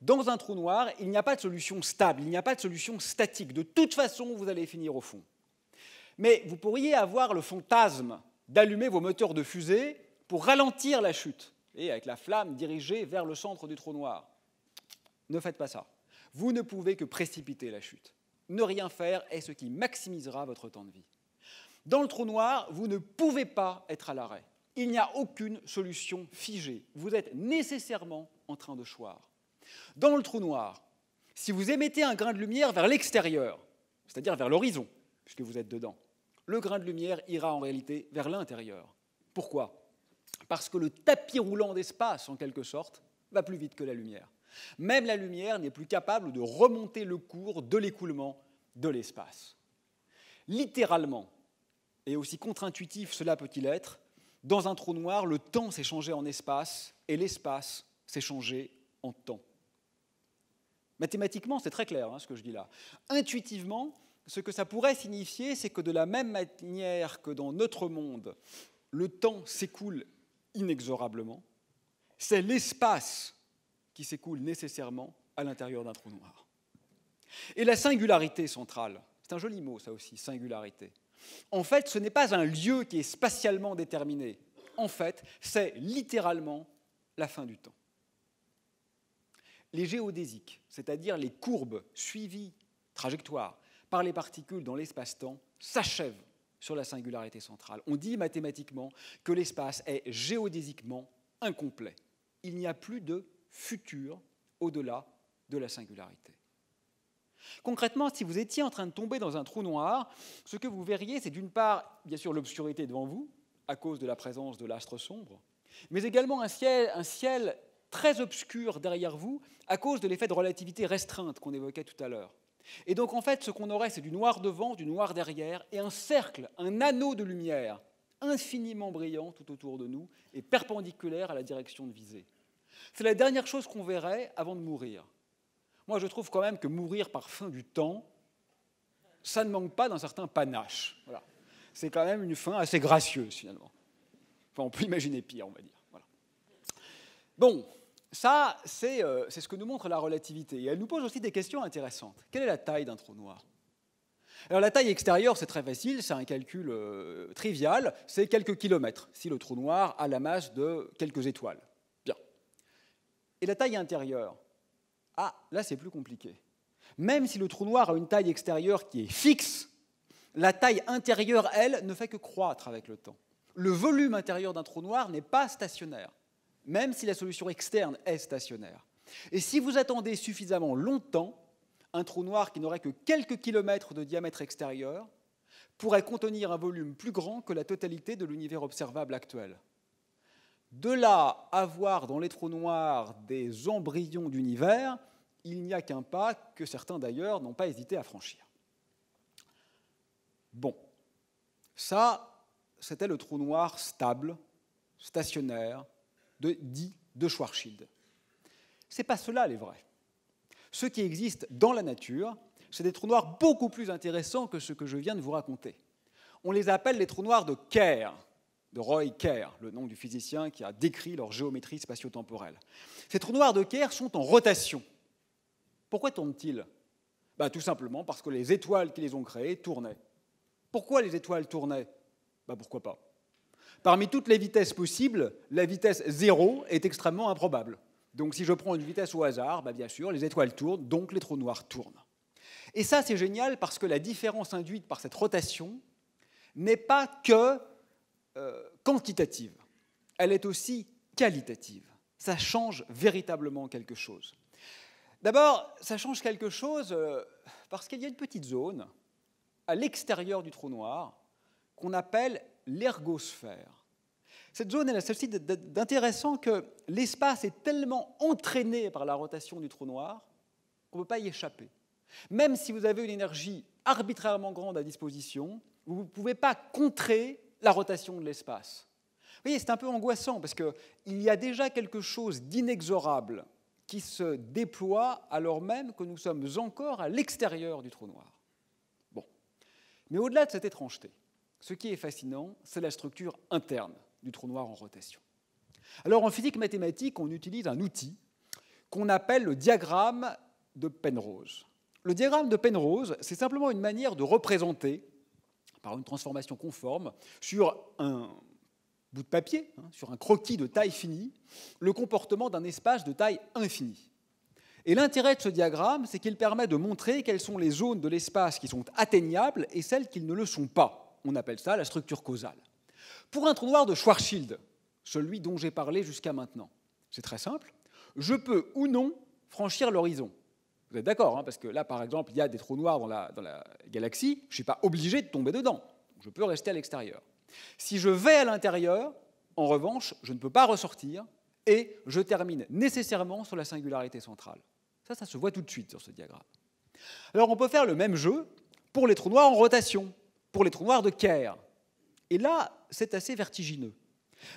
Dans un trou noir, il n'y a pas de solution stable, il n'y a pas de solution statique. De toute façon, vous allez finir au fond. Mais vous pourriez avoir le fantasme d'allumer vos moteurs de fusée pour ralentir la chute, et avec la flamme dirigée vers le centre du trou noir. Ne faites pas ça. Vous ne pouvez que précipiter la chute. Ne rien faire est ce qui maximisera votre temps de vie. Dans le trou noir, vous ne pouvez pas être à l'arrêt. Il n'y a aucune solution figée. Vous êtes nécessairement en train de choir. Dans le trou noir, si vous émettez un grain de lumière vers l'extérieur, c'est-à-dire vers l'horizon, puisque vous êtes dedans, le grain de lumière ira en réalité vers l'intérieur. Pourquoi? Parce que le tapis roulant d'espace, en quelque sorte, va plus vite que la lumière. Même la lumière n'est plus capable de remonter le cours de l'écoulement de l'espace. Littéralement, et aussi contre-intuitif cela peut-il être, dans un trou noir, le temps s'est changé en espace et l'espace s'est changé en temps. Mathématiquement, c'est très clair ce que je dis là. Intuitivement, ce que ça pourrait signifier, c'est que de la même manière que dans notre monde, le temps s'écoule inexorablement, c'est l'espace qui s'écoule nécessairement à l'intérieur d'un trou noir. Et la singularité centrale, c'est un joli mot ça aussi, singularité. En fait, ce n'est pas un lieu qui est spatialement déterminé. En fait, c'est littéralement la fin du temps. Les géodésiques, c'est-à-dire les courbes suivies, trajectoires, par les particules dans l'espace-temps, s'achèvent sur la singularité centrale. On dit mathématiquement que l'espace est géodésiquement incomplet. Il n'y a plus de futur au-delà de la singularité. Concrètement, si vous étiez en train de tomber dans un trou noir, ce que vous verriez, c'est d'une part, bien sûr, l'obscurité devant vous, à cause de la présence de l'astre sombre, mais également un ciel très obscur derrière vous, à cause de l'effet de relativité restreinte qu'on évoquait tout à l'heure. Et donc, en fait, ce qu'on aurait, c'est du noir devant, du noir derrière, et un cercle, un anneau de lumière infiniment brillant tout autour de nous et perpendiculaire à la direction de visée. C'est la dernière chose qu'on verrait avant de mourir. Moi, je trouve quand même que mourir par fin du temps, ça ne manque pas d'un certain panache. Voilà. C'est quand même une fin assez gracieuse, finalement. Enfin, on peut imaginer pire, on va dire. Voilà. Bon, ça, c'est ce que nous montre la relativité. Et elle nous pose aussi des questions intéressantes. Quelle est la taille d'un trou noir? Alors, la taille extérieure, c'est très facile, c'est un calcul trivial, c'est quelques kilomètres, si le trou noir a la masse de quelques étoiles. Bien. Et la taille intérieure? Ah, là, c'est plus compliqué. Même si le trou noir a une taille extérieure qui est fixe, la taille intérieure, elle, ne fait que croître avec le temps. Le volume intérieur d'un trou noir n'est pas stationnaire, même si la solution externe est stationnaire. Et si vous attendez suffisamment longtemps, un trou noir qui n'aurait que quelques kilomètres de diamètre extérieur pourrait contenir un volume plus grand que la totalité de l'univers observable actuel. De là à voir dans les trous noirs des embryons d'univers, il n'y a qu'un pas que certains d'ailleurs n'ont pas hésité à franchir. Bon, ça, c'était le trou noir stable, stationnaire, dit de Schwarzschild. Ce n'est pas cela les vrais. Ceux qui existent dans la nature, c'est des trous noirs beaucoup plus intéressants que ce que je viens de vous raconter. On les appelle les trous noirs de Kerr, de Roy Kerr, le nom du physicien qui a décrit leur géométrie spatio-temporelle. Ces trous noirs de Kerr sont en rotation. Pourquoi tournent-ils ? Tout simplement parce que les étoiles qui les ont créés tournaient. Pourquoi les étoiles tournaient ? Pourquoi pas ? Parmi toutes les vitesses possibles, la vitesse 0 est extrêmement improbable. Donc si je prends une vitesse au hasard, bien sûr, les étoiles tournent, donc les trous noirs tournent. Et ça, c'est génial parce que la différence induite par cette rotation n'est pas que quantitative, elle est aussi qualitative. Ça change véritablement quelque chose. D'abord, ça change quelque chose parce qu'il y a une petite zone à l'extérieur du trou noir qu'on appelle l'ergosphère. Cette zone, elle a ceci d'intéressant que l'espace est tellement entraîné par la rotation du trou noir qu'on ne peut pas y échapper. Même si vous avez une énergie arbitrairement grande à disposition, vous ne pouvez pas contrer la rotation de l'espace. Vous voyez, c'est un peu angoissant parce qu'il y a déjà quelque chose d'inexorable qui se déploie alors même que nous sommes encore à l'extérieur du trou noir. Bon. Mais au-delà de cette étrangeté, ce qui est fascinant, c'est la structure interne du trou noir en rotation. Alors en physique mathématique, on utilise un outil qu'on appelle le diagramme de Penrose. Le diagramme de Penrose, c'est simplement une manière de représenter, par une transformation conforme, sur un bout de papier, sur un croquis de taille finie, le comportement d'un espace de taille infinie. Et l'intérêt de ce diagramme, c'est qu'il permet de montrer quelles sont les zones de l'espace qui sont atteignables et celles qui ne le sont pas. On appelle ça la structure causale. Pour un trou noir de Schwarzschild, celui dont j'ai parlé jusqu'à maintenant, c'est très simple, je peux ou non franchir l'horizon. Vous êtes d'accord, parce que là, par exemple, il y a des trous noirs dans la galaxie, je ne suis pas obligé de tomber dedans, je peux rester à l'extérieur. Si je vais à l'intérieur, en revanche, je ne peux pas ressortir et je termine nécessairement sur la singularité centrale. Ça se voit tout de suite sur ce diagramme. Alors, on peut faire le même jeu pour les trous noirs en rotation, pour les trous noirs de Kerr. Et là, c'est assez vertigineux.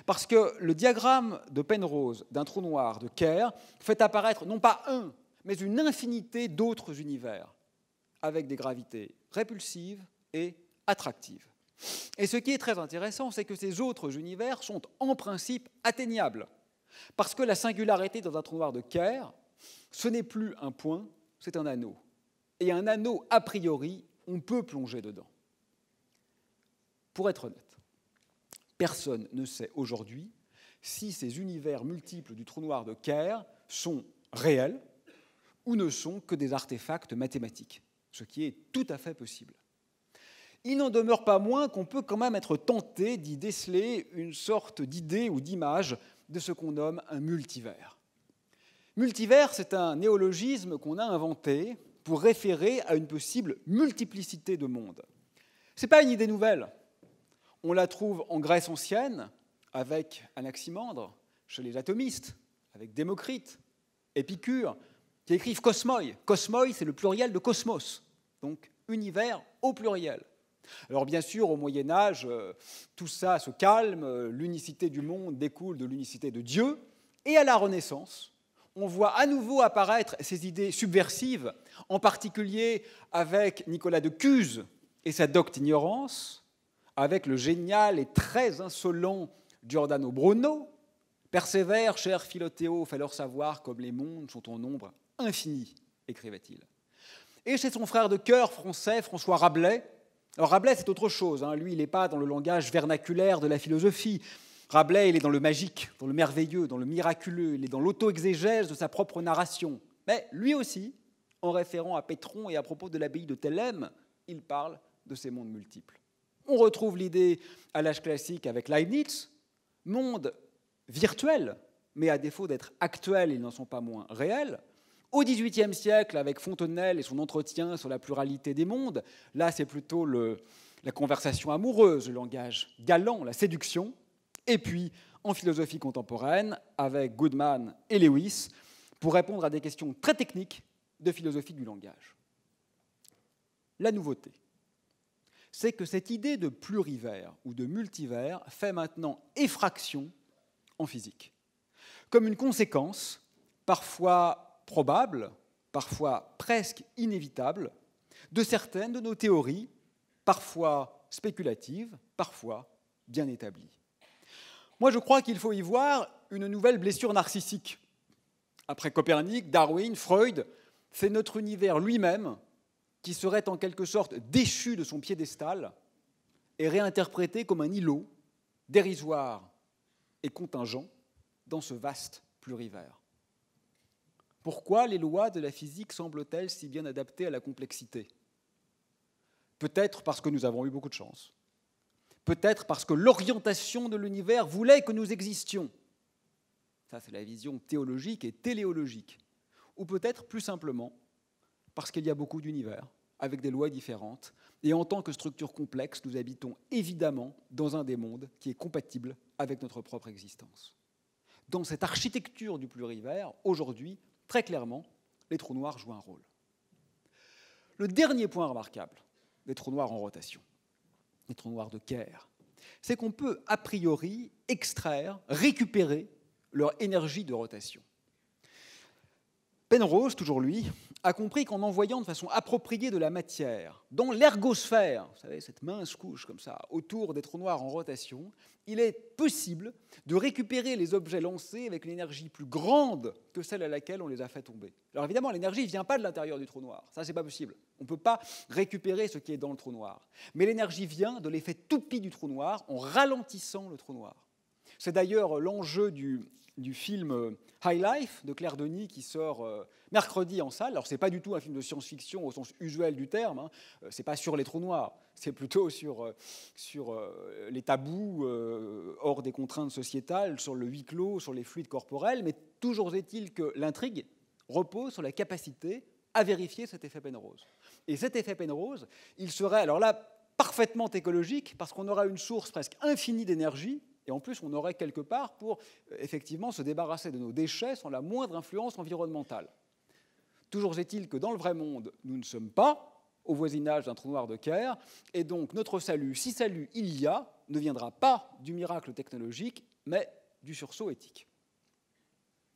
Parce que le diagramme de Penrose d'un trou noir de Kerr fait apparaître non pas un, mais une infinité d'autres univers, avec des gravités répulsives et attractives. Et ce qui est très intéressant, c'est que ces autres univers sont en principe atteignables. Parce que la singularité dans un trou noir de Kerr, ce n'est plus un point, c'est un anneau. Et un anneau, a priori, on peut plonger dedans. Pour être honnête, personne ne sait aujourd'hui si ces univers multiples du trou noir de Kerr sont réels ou ne sont que des artefacts mathématiques, ce qui est tout à fait possible. Il n'en demeure pas moins qu'on peut quand même être tenté d'y déceler une sorte d'idée ou d'image de ce qu'on nomme un multivers. Multivers, c'est un néologisme qu'on a inventé pour référer à une possible multiplicité de mondes. Ce n'est pas une idée nouvelle. On la trouve en Grèce ancienne, avec Anaximandre, chez les atomistes, avec Démocrite, Épicure, qui écrivent cosmoi. Cosmoi, c'est le pluriel de cosmos, donc univers au pluriel. Alors bien sûr, au Moyen-Âge, tout ça se calme, l'unicité du monde découle de l'unicité de Dieu, et à la Renaissance, on voit à nouveau apparaître ces idées subversives, en particulier avec Nicolas de Cuse et sa docte ignorance, avec le génial et très insolent Giordano Bruno, « Persévère, cher Philothéo, fais leur savoir comme les mondes sont en nombre infini », écrivait-il. Et chez son frère de cœur français, François Rabelais, alors Rabelais c'est autre chose, lui il n'est pas dans le langage vernaculaire de la philosophie, Rabelais il est dans le magique, dans le merveilleux, dans le miraculeux, il est dans l'auto-exégèse de sa propre narration. Mais lui aussi, en référant à Pétron et à propos de l'abbaye de Thélème, il parle de ces mondes multiples. On retrouve l'idée à l'âge classique avec Leibniz, monde virtuel, mais à défaut d'être actuels, ils n'en sont pas moins réels. Au XVIIIe siècle, avec Fontenelle et son entretien sur la pluralité des mondes, là c'est plutôt la conversation amoureuse, le langage galant, la séduction. Et puis, en philosophie contemporaine, avec Goodman et Lewis, pour répondre à des questions très techniques de philosophie du langage. La nouveauté, c'est que cette idée de plurivers ou de multivers fait maintenant effraction en physique, comme une conséquence parfois probable, parfois presque inévitable, de certaines de nos théories, parfois spéculatives, parfois bien établies. Moi, je crois qu'il faut y voir une nouvelle blessure narcissique. Après Copernic, Darwin, Freud, c'est notre univers lui-même qui serait en quelque sorte déchu de son piédestal et réinterprété comme un îlot dérisoire et contingent dans ce vaste plurivers. Pourquoi les lois de la physique semblent-elles si bien adaptées à la complexité? Peut-être parce que nous avons eu beaucoup de chance. Peut-être parce que l'orientation de l'univers voulait que nous existions. Ça, c'est la vision théologique et téléologique. Ou peut-être, plus simplement, parce qu'il y a beaucoup d'univers, avec des lois différentes, et en tant que structure complexe, nous habitons évidemment dans un des mondes qui est compatible avec notre propre existence. Dans cette architecture du plurivers, aujourd'hui, très clairement, les trous noirs jouent un rôle. Le dernier point remarquable des trous noirs en rotation, les trous noirs de Kerr, c'est qu'on peut a priori extraire, récupérer leur énergie de rotation. Penrose, toujours lui, a compris qu'en envoyant de façon appropriée de la matière dans l'ergosphère, vous savez, cette mince couche comme ça, autour des trous noirs en rotation, il est possible de récupérer les objets lancés avec une énergie plus grande que celle à laquelle on les a fait tomber. Alors évidemment, l'énergie ne vient pas de l'intérieur du trou noir, ça c'est pas possible. On ne peut pas récupérer ce qui est dans le trou noir. Mais l'énergie vient de l'effet toupie du trou noir en ralentissant le trou noir. C'est d'ailleurs l'enjeu du film High Life de Claire Denis qui sort mercredi en salle. Alors, ce n'est pas du tout un film de science-fiction au sens usuel du terme. Hein. Ce n'est pas sur les trous noirs. C'est plutôt sur les tabous hors des contraintes sociétales, sur le huis clos, sur les fluides corporels. Mais toujours est-il que l'intrigue repose sur la capacité à vérifier cet effet Penrose. Et cet effet Penrose, il serait, alors là, parfaitement écologique parce qu'on aura une source presque infinie d'énergie. Et en plus, on aurait quelque part pour effectivement se débarrasser de nos déchets sans la moindre influence environnementale. Toujours est-il que dans le vrai monde, nous ne sommes pas au voisinage d'un trou noir de Kerr, et donc notre salut, si salut il y a, ne viendra pas du miracle technologique, mais du sursaut éthique,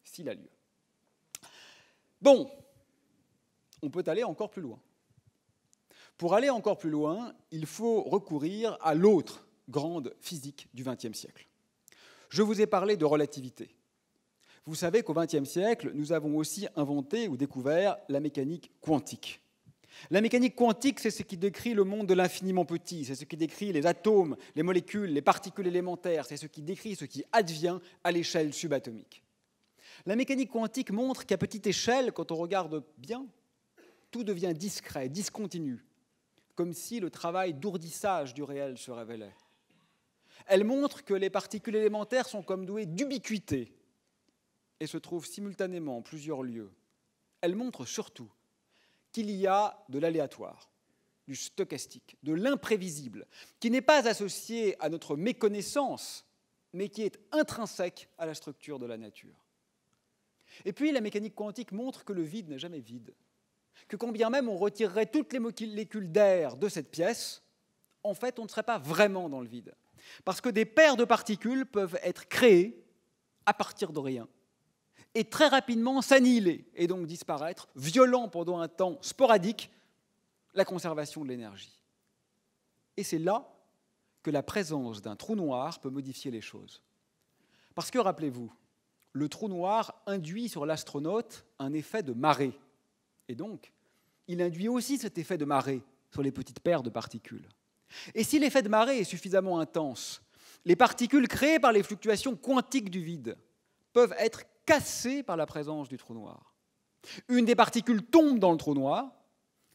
s'il a lieu. Bon, on peut aller encore plus loin. Pour aller encore plus loin, il faut recourir à l'autre grande physique du XXe siècle. Je vous ai parlé de relativité. Vous savez qu'au XXe siècle, nous avons aussi inventé ou découvert la mécanique quantique. La mécanique quantique, c'est ce qui décrit le monde de l'infiniment petit, c'est ce qui décrit les atomes, les molécules, les particules élémentaires, c'est ce qui décrit ce qui advient à l'échelle subatomique. La mécanique quantique montre qu'à petite échelle, quand on regarde bien, tout devient discret, discontinu, comme si le travail d'ourdissage du réel se révélait. Elle montre que les particules élémentaires sont comme douées d'ubiquité et se trouvent simultanément en plusieurs lieux. Elle montre surtout qu'il y a de l'aléatoire, du stochastique, de l'imprévisible, qui n'est pas associé à notre méconnaissance, mais qui est intrinsèque à la structure de la nature. Et puis la mécanique quantique montre que le vide n'est jamais vide, que quand bien même on retirerait toutes les molécules d'air de cette pièce, en fait on ne serait pas vraiment dans le vide. Parce que des paires de particules peuvent être créées à partir de rien et très rapidement s'annihiler et donc disparaître, violant pendant un temps sporadique la conservation de l'énergie. Et c'est là que la présence d'un trou noir peut modifier les choses. Parce que, rappelez-vous, le trou noir induit sur l'astronaute un effet de marée. Et donc, il induit aussi cet effet de marée sur les petites paires de particules. Et si l'effet de marée est suffisamment intense, les particules créées par les fluctuations quantiques du vide peuvent être cassées par la présence du trou noir. Une des particules tombe dans le trou noir,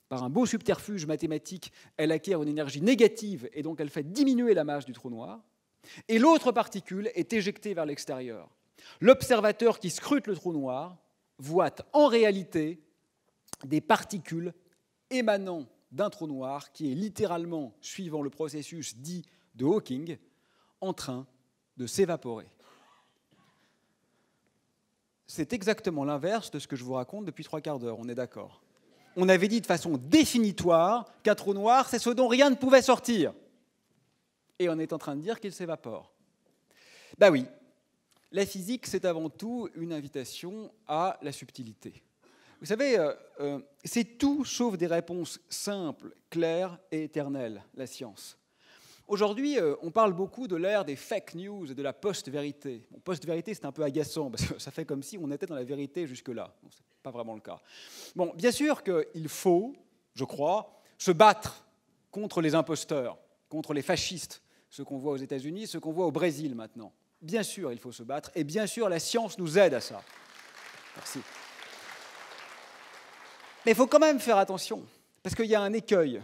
par un beau subterfuge mathématique, elle acquiert une énergie négative et donc elle fait diminuer la masse du trou noir, et l'autre particule est éjectée vers l'extérieur. L'observateur qui scrute le trou noir voit en réalité des particules émanant d'un trou noir qui est littéralement, suivant le processus dit de Hawking, en train de s'évaporer. C'est exactement l'inverse de ce que je vous raconte depuis 3/4 d'heure, on est d'accord. on avait dit de façon définitoire qu'un trou noir, c'est ce dont rien ne pouvait sortir. Et on est en train de dire qu'il s'évapore. Ben oui, la physique, c'est avant tout une invitation à la subtilité. Vous savez, c'est tout sauf des réponses simples, claires et éternelles, la science. Aujourd'hui, on parle beaucoup de l'ère des fake news et de la post-vérité. Bon, post-vérité, c'est un peu agaçant, parce que ça fait comme si on était dans la vérité jusque-là. Bon, ce n'est pas vraiment le cas. Bon, bien sûr qu'il faut, je crois, se battre contre les imposteurs, contre les fascistes, ceux qu'on voit aux États-Unis, ceux qu'on voit au Brésil maintenant. Bien sûr, il faut se battre, et bien sûr, la science nous aide à ça. Merci. Mais il faut quand même faire attention, parce qu'il y a un écueil.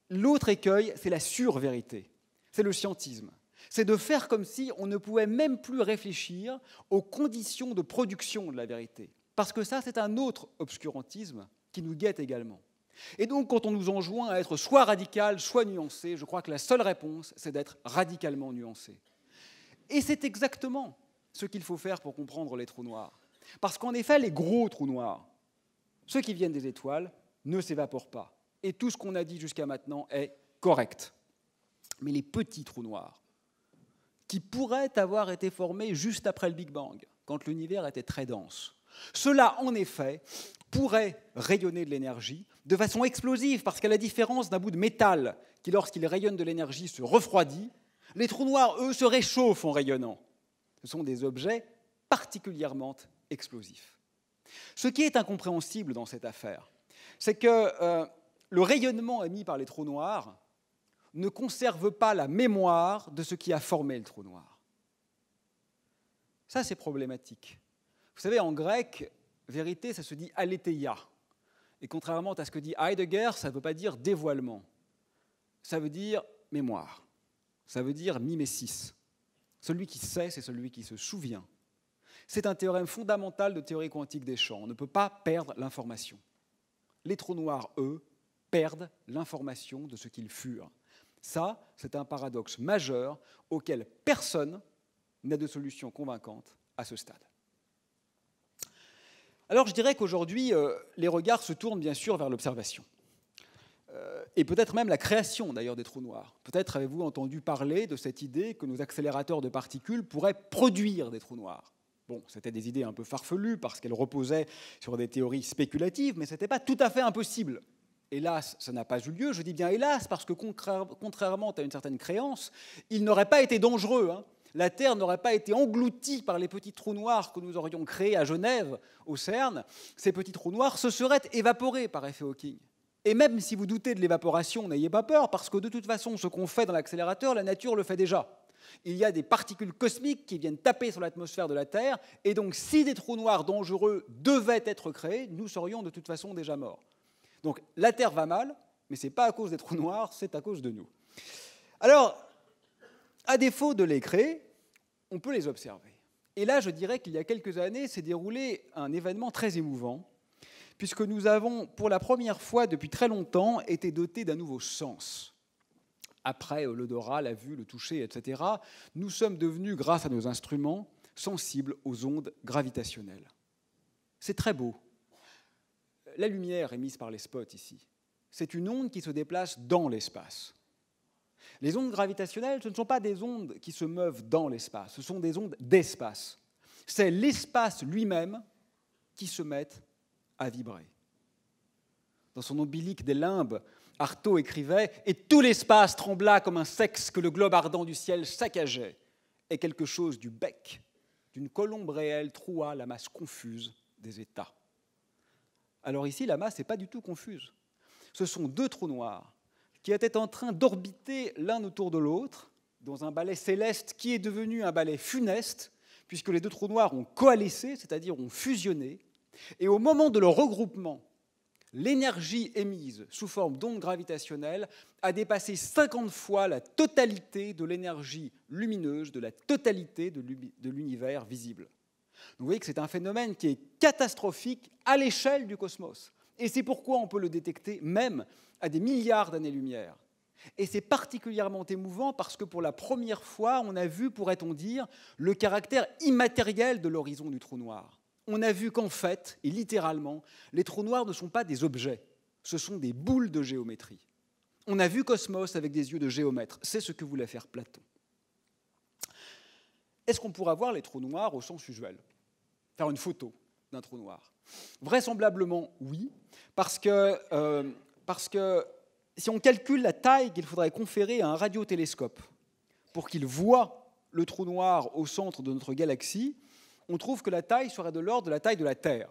L'autre écueil, c'est la survérité, c'est le scientisme. C'est de faire comme si on ne pouvait même plus réfléchir aux conditions de production de la vérité. Parce que ça, c'est un autre obscurantisme qui nous guette également. Et donc, quand on nous enjoint à être soit radical, soit nuancé, je crois que la seule réponse, c'est d'être radicalement nuancé. Et c'est exactement ce qu'il faut faire pour comprendre les trous noirs. Parce qu'en effet, les gros trous noirs, ceux qui viennent des étoiles, ne s'évaporent pas. Et tout ce qu'on a dit jusqu'à maintenant est correct. Mais les petits trous noirs, qui pourraient avoir été formés juste après le Big Bang, quand l'univers était très dense, ceux-là, en effet, pourraient rayonner de l'énergie de façon explosive, parce qu'à la différence d'un bout de métal qui, lorsqu'il rayonne de l'énergie, se refroidit, les trous noirs, eux, se réchauffent en rayonnant. Ce sont des objets particulièrement explosifs. Ce qui est incompréhensible dans cette affaire, c'est que le rayonnement émis par les trous noirs ne conserve pas la mémoire de ce qui a formé le trou noir. Ça, c'est problématique. Vous savez, en grec, vérité, ça se dit aletheia. Et contrairement à ce que dit Heidegger, ça ne veut pas dire dévoilement. Ça veut dire mémoire. Ça veut dire mimesis. Celui qui sait, c'est celui qui se souvient. C'est un théorème fondamental de théorie quantique des champs. On ne peut pas perdre l'information. Les trous noirs, eux, perdent l'information de ce qu'ils furent. Ça, c'est un paradoxe majeur auquel personne n'a de solution convaincante à ce stade. Alors, je dirais qu'aujourd'hui, les regards se tournent bien sûr vers l'observation. Et peut-être même la création, d'ailleurs, des trous noirs. Peut-être avez-vous entendu parler de cette idée que nos accélérateurs de particules pourraient produire des trous noirs. Bon, c'était des idées un peu farfelues parce qu'elles reposaient sur des théories spéculatives, mais ce n'était pas tout à fait impossible. Hélas, ça n'a pas eu lieu. Je dis bien hélas parce que contrairement à une certaine créance, il n'aurait pas été dangereux. La Terre n'aurait pas été engloutie par les petits trous noirs que nous aurions créés à Genève, au CERN. Ces petits trous noirs se seraient évaporés par effet Hawking. Et même si vous doutez de l'évaporation, n'ayez pas peur, parce que de toute façon, ce qu'on fait dans l'accélérateur, la nature le fait déjà. Il y a des particules cosmiques qui viennent taper sur l'atmosphère de la Terre, et donc si des trous noirs dangereux devaient être créés, nous serions de toute façon déjà morts. Donc la Terre va mal, mais ce n'est pas à cause des trous noirs, c'est à cause de nous. Alors, à défaut de les créer, on peut les observer. Et là, je dirais qu'il y a quelques années, s'est déroulé un événement très émouvant, puisque nous avons, pour la première fois depuis très longtemps, été dotés d'un nouveau sens. Après l'odorat, la vue, le toucher, etc., nous sommes devenus, grâce à nos instruments, sensibles aux ondes gravitationnelles. C'est très beau. La lumière émise par les spots ici, c'est une onde qui se déplace dans l'espace. Les ondes gravitationnelles, ce ne sont pas des ondes qui se meuvent dans l'espace, ce sont des ondes d'espace. C'est l'espace lui-même qui se met à vibrer. Dans son ombilique des limbes, Artaud écrivait « Et tout l'espace trembla comme un sexe que le globe ardent du ciel saccageait, et quelque chose du bec d'une colombe réelle troua la masse confuse des états. » Alors ici, la masse n'est pas du tout confuse. Ce sont deux trous noirs qui étaient en train d'orbiter l'un autour de l'autre dans un balai céleste qui est devenu un balai funeste, puisque les deux trous noirs ont coalescé, c'est-à-dire ont fusionné, et au moment de leur regroupement, l'énergie émise sous forme d'ondes gravitationnelles a dépassé 50 fois la totalité de l'énergie lumineuse, de la totalité de l'univers visible. Vous voyez que c'est un phénomène qui est catastrophique à l'échelle du cosmos. Et c'est pourquoi on peut le détecter même à des milliards d'années-lumière. Et c'est particulièrement émouvant parce que pour la première fois, on a vu, pourrait-on dire, le caractère immatériel de l'horizon du trou noir. On a vu qu'en fait, et littéralement, les trous noirs ne sont pas des objets, Ce sont des boules de géométrie. On a vu Cosmos avec des yeux de géomètre. C'est ce que voulait faire Platon. Est-ce qu'on pourra voir les trous noirs au sens usuel? Faire une photo d'un trou noir? Vraisemblablement, oui, parce que si on calcule la taille qu'il faudrait conférer à un radiotélescope pour qu'il voie le trou noir au centre de notre galaxie, on trouve que la taille serait de l'ordre de la taille de la Terre.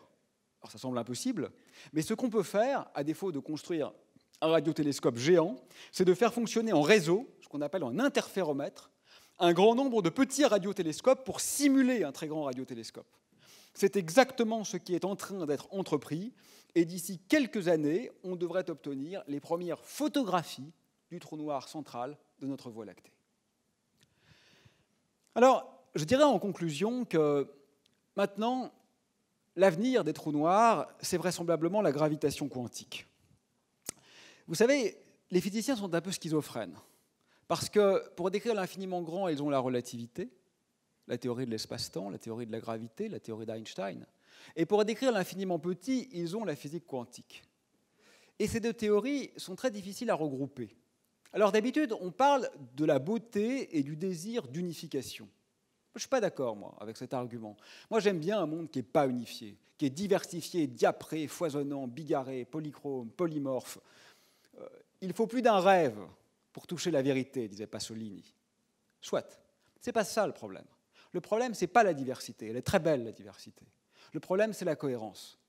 Alors ça semble impossible, mais ce qu'on peut faire, à défaut de construire un radiotélescope géant, c'est de faire fonctionner en réseau, ce qu'on appelle un interféromètre, un grand nombre de petits radiotélescopes pour simuler un très grand radiotélescope. C'est exactement ce qui est en train d'être entrepris, et d'ici quelques années, on devrait obtenir les premières photographies du trou noir central de notre Voie lactée. Alors, je dirais en conclusion que maintenant, l'avenir des trous noirs, c'est vraisemblablement la gravitation quantique. Vous savez, les physiciens sont un peu schizophrènes, parce que pour décrire l'infiniment grand, ils ont la relativité, la théorie de l'espace-temps, la théorie de la gravité, la théorie d'Einstein. Et pour décrire l'infiniment petit, ils ont la physique quantique. Et ces deux théories sont très difficiles à regrouper. Alors d'habitude, on parle de la beauté et du désir d'unification. Je ne suis pas d'accord, moi, avec cet argument. Moi, j'aime bien un monde qui n'est pas unifié, qui est diversifié, diapré, foisonnant, bigarré, polychrome, polymorphe. Il faut plus d'un rêve pour toucher la vérité, disait Pasolini. Soit. Ce n'est pas ça le problème. Le problème, ce n'est pas la diversité. Elle est très belle, la diversité. Le problème, c'est la cohérence.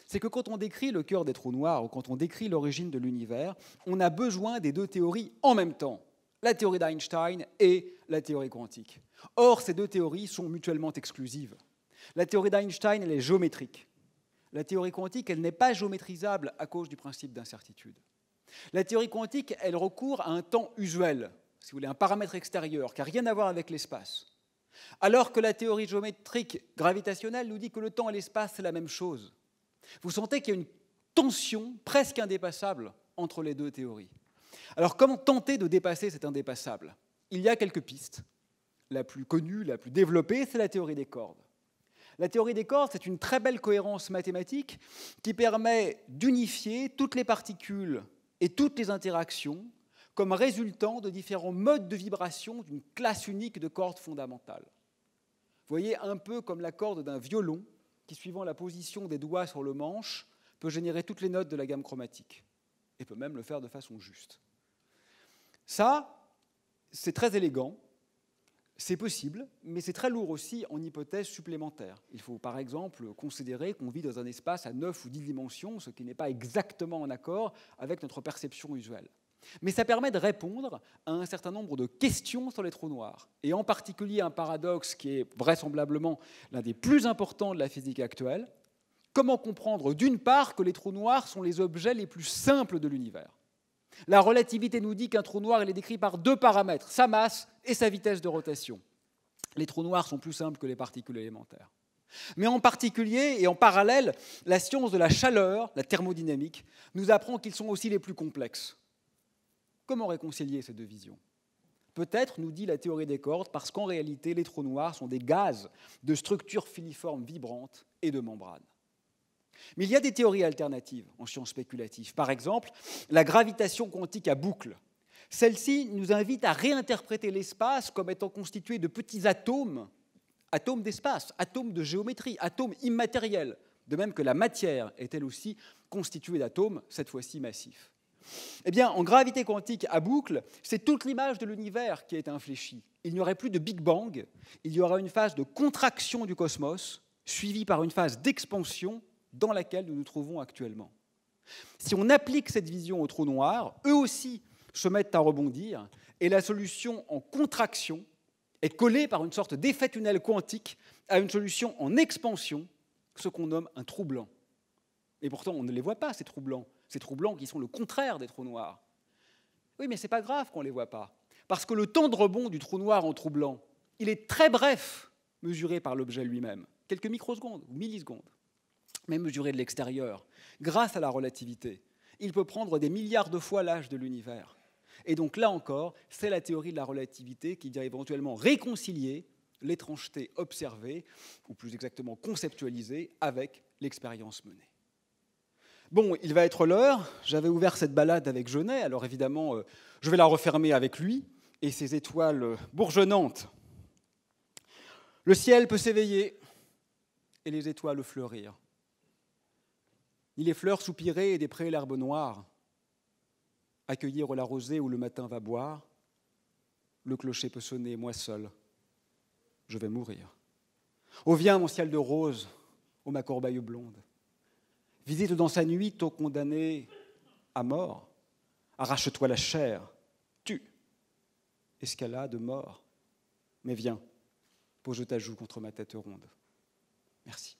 C'est que quand on décrit le cœur des trous noirs ou quand on décrit l'origine de l'univers, on a besoin des deux théories en même temps, la théorie d'Einstein et la théorie quantique. Or, ces deux théories sont mutuellement exclusives. La théorie d'Einstein, elle est géométrique. La théorie quantique, elle n'est pas géométrisable à cause du principe d'incertitude. La théorie quantique, elle recourt à un temps usuel, si vous voulez, un paramètre extérieur, qui n'a rien à voir avec l'espace. Alors que la théorie géométrique gravitationnelle nous dit que le temps et l'espace, c'est la même chose. Vous sentez qu'il y a une tension presque indépassable entre les deux théories. Alors, comment tenter de dépasser cet indépassable? Il y a quelques pistes. La plus connue, la plus développée, c'est la théorie des cordes. La théorie des cordes, c'est une très belle cohérence mathématique qui permet d'unifier toutes les particules et toutes les interactions comme résultant de différents modes de vibration d'une classe unique de cordes fondamentales. Vous voyez, un peu comme la corde d'un violon qui, suivant la position des doigts sur le manche, peut générer toutes les notes de la gamme chromatique et peut même le faire de façon juste. Ça, c'est très élégant, c'est possible, mais c'est très lourd aussi en hypothèses supplémentaires. Il faut par exemple considérer qu'on vit dans un espace à 9 ou 10 dimensions, ce qui n'est pas exactement en accord avec notre perception usuelle. Mais ça permet de répondre à un certain nombre de questions sur les trous noirs, et en particulier un paradoxe qui est vraisemblablement l'un des plus importants de la physique actuelle. Comment comprendre, d'une part, que les trous noirs sont les objets les plus simples de l'univers? La relativité nous dit qu'un trou noir il est décrit par deux paramètres, sa masse et sa vitesse de rotation. Les trous noirs sont plus simples que les particules élémentaires. Mais en particulier et en parallèle, la science de la chaleur, la thermodynamique, nous apprend qu'ils sont aussi les plus complexes. Comment réconcilier ces deux visions? Peut-être, nous dit la théorie des cordes, parce qu'en réalité, les trous noirs sont des gaz de structures filiformes vibrantes et de membranes. Mais il y a des théories alternatives en sciences spéculatives. Par exemple, la gravitation quantique à boucle. Celle-ci nous invite à réinterpréter l'espace comme étant constitué de petits atomes, atomes d'espace, atomes de géométrie, atomes immatériels, de même que la matière est elle aussi constituée d'atomes, cette fois-ci massifs. Eh bien, en gravité quantique à boucle, c'est toute l'image de l'univers qui est infléchie. Il n'y aurait plus de Big Bang, il y aura une phase de contraction du cosmos, suivie par une phase d'expansion dans laquelle nous nous trouvons actuellement. Si on applique cette vision aux trous noirs, eux aussi se mettent à rebondir, et la solution en contraction est collée par une sorte d'effet tunnel quantique à une solution en expansion, ce qu'on nomme un trou blanc. Et pourtant, on ne les voit pas, ces trous blancs qui sont le contraire des trous noirs. Oui, mais ce n'est pas grave qu'on ne les voit pas, parce que le temps de rebond du trou noir en trou blanc, il est très bref, mesuré par l'objet lui-même, quelques microsecondes ou millisecondes, mais mesuré de l'extérieur, grâce à la relativité. Il peut prendre des milliards de fois l'âge de l'univers. Et donc là encore, c'est la théorie de la relativité qui vient éventuellement réconcilier l'étrangeté observée, ou plus exactement conceptualisée, avec l'expérience menée. Bon, il va être l'heure. J'avais ouvert cette balade avec Genet, alors évidemment, je vais la refermer avec lui et ses étoiles bourgeonnantes. Le ciel peut s'éveiller et les étoiles fleurir. Ni les fleurs soupirer et des prés l'herbe noire, accueillir la rosée où le matin va boire, le clocher peut sonner, moi seul, je vais mourir. Oh viens mon ciel de rose, ô ma corbeille blonde, visite dans sa nuit ô condamné à mort, arrache-toi la chair, tue, escalade mort, mais viens, pose ta joue contre ma tête ronde. Merci.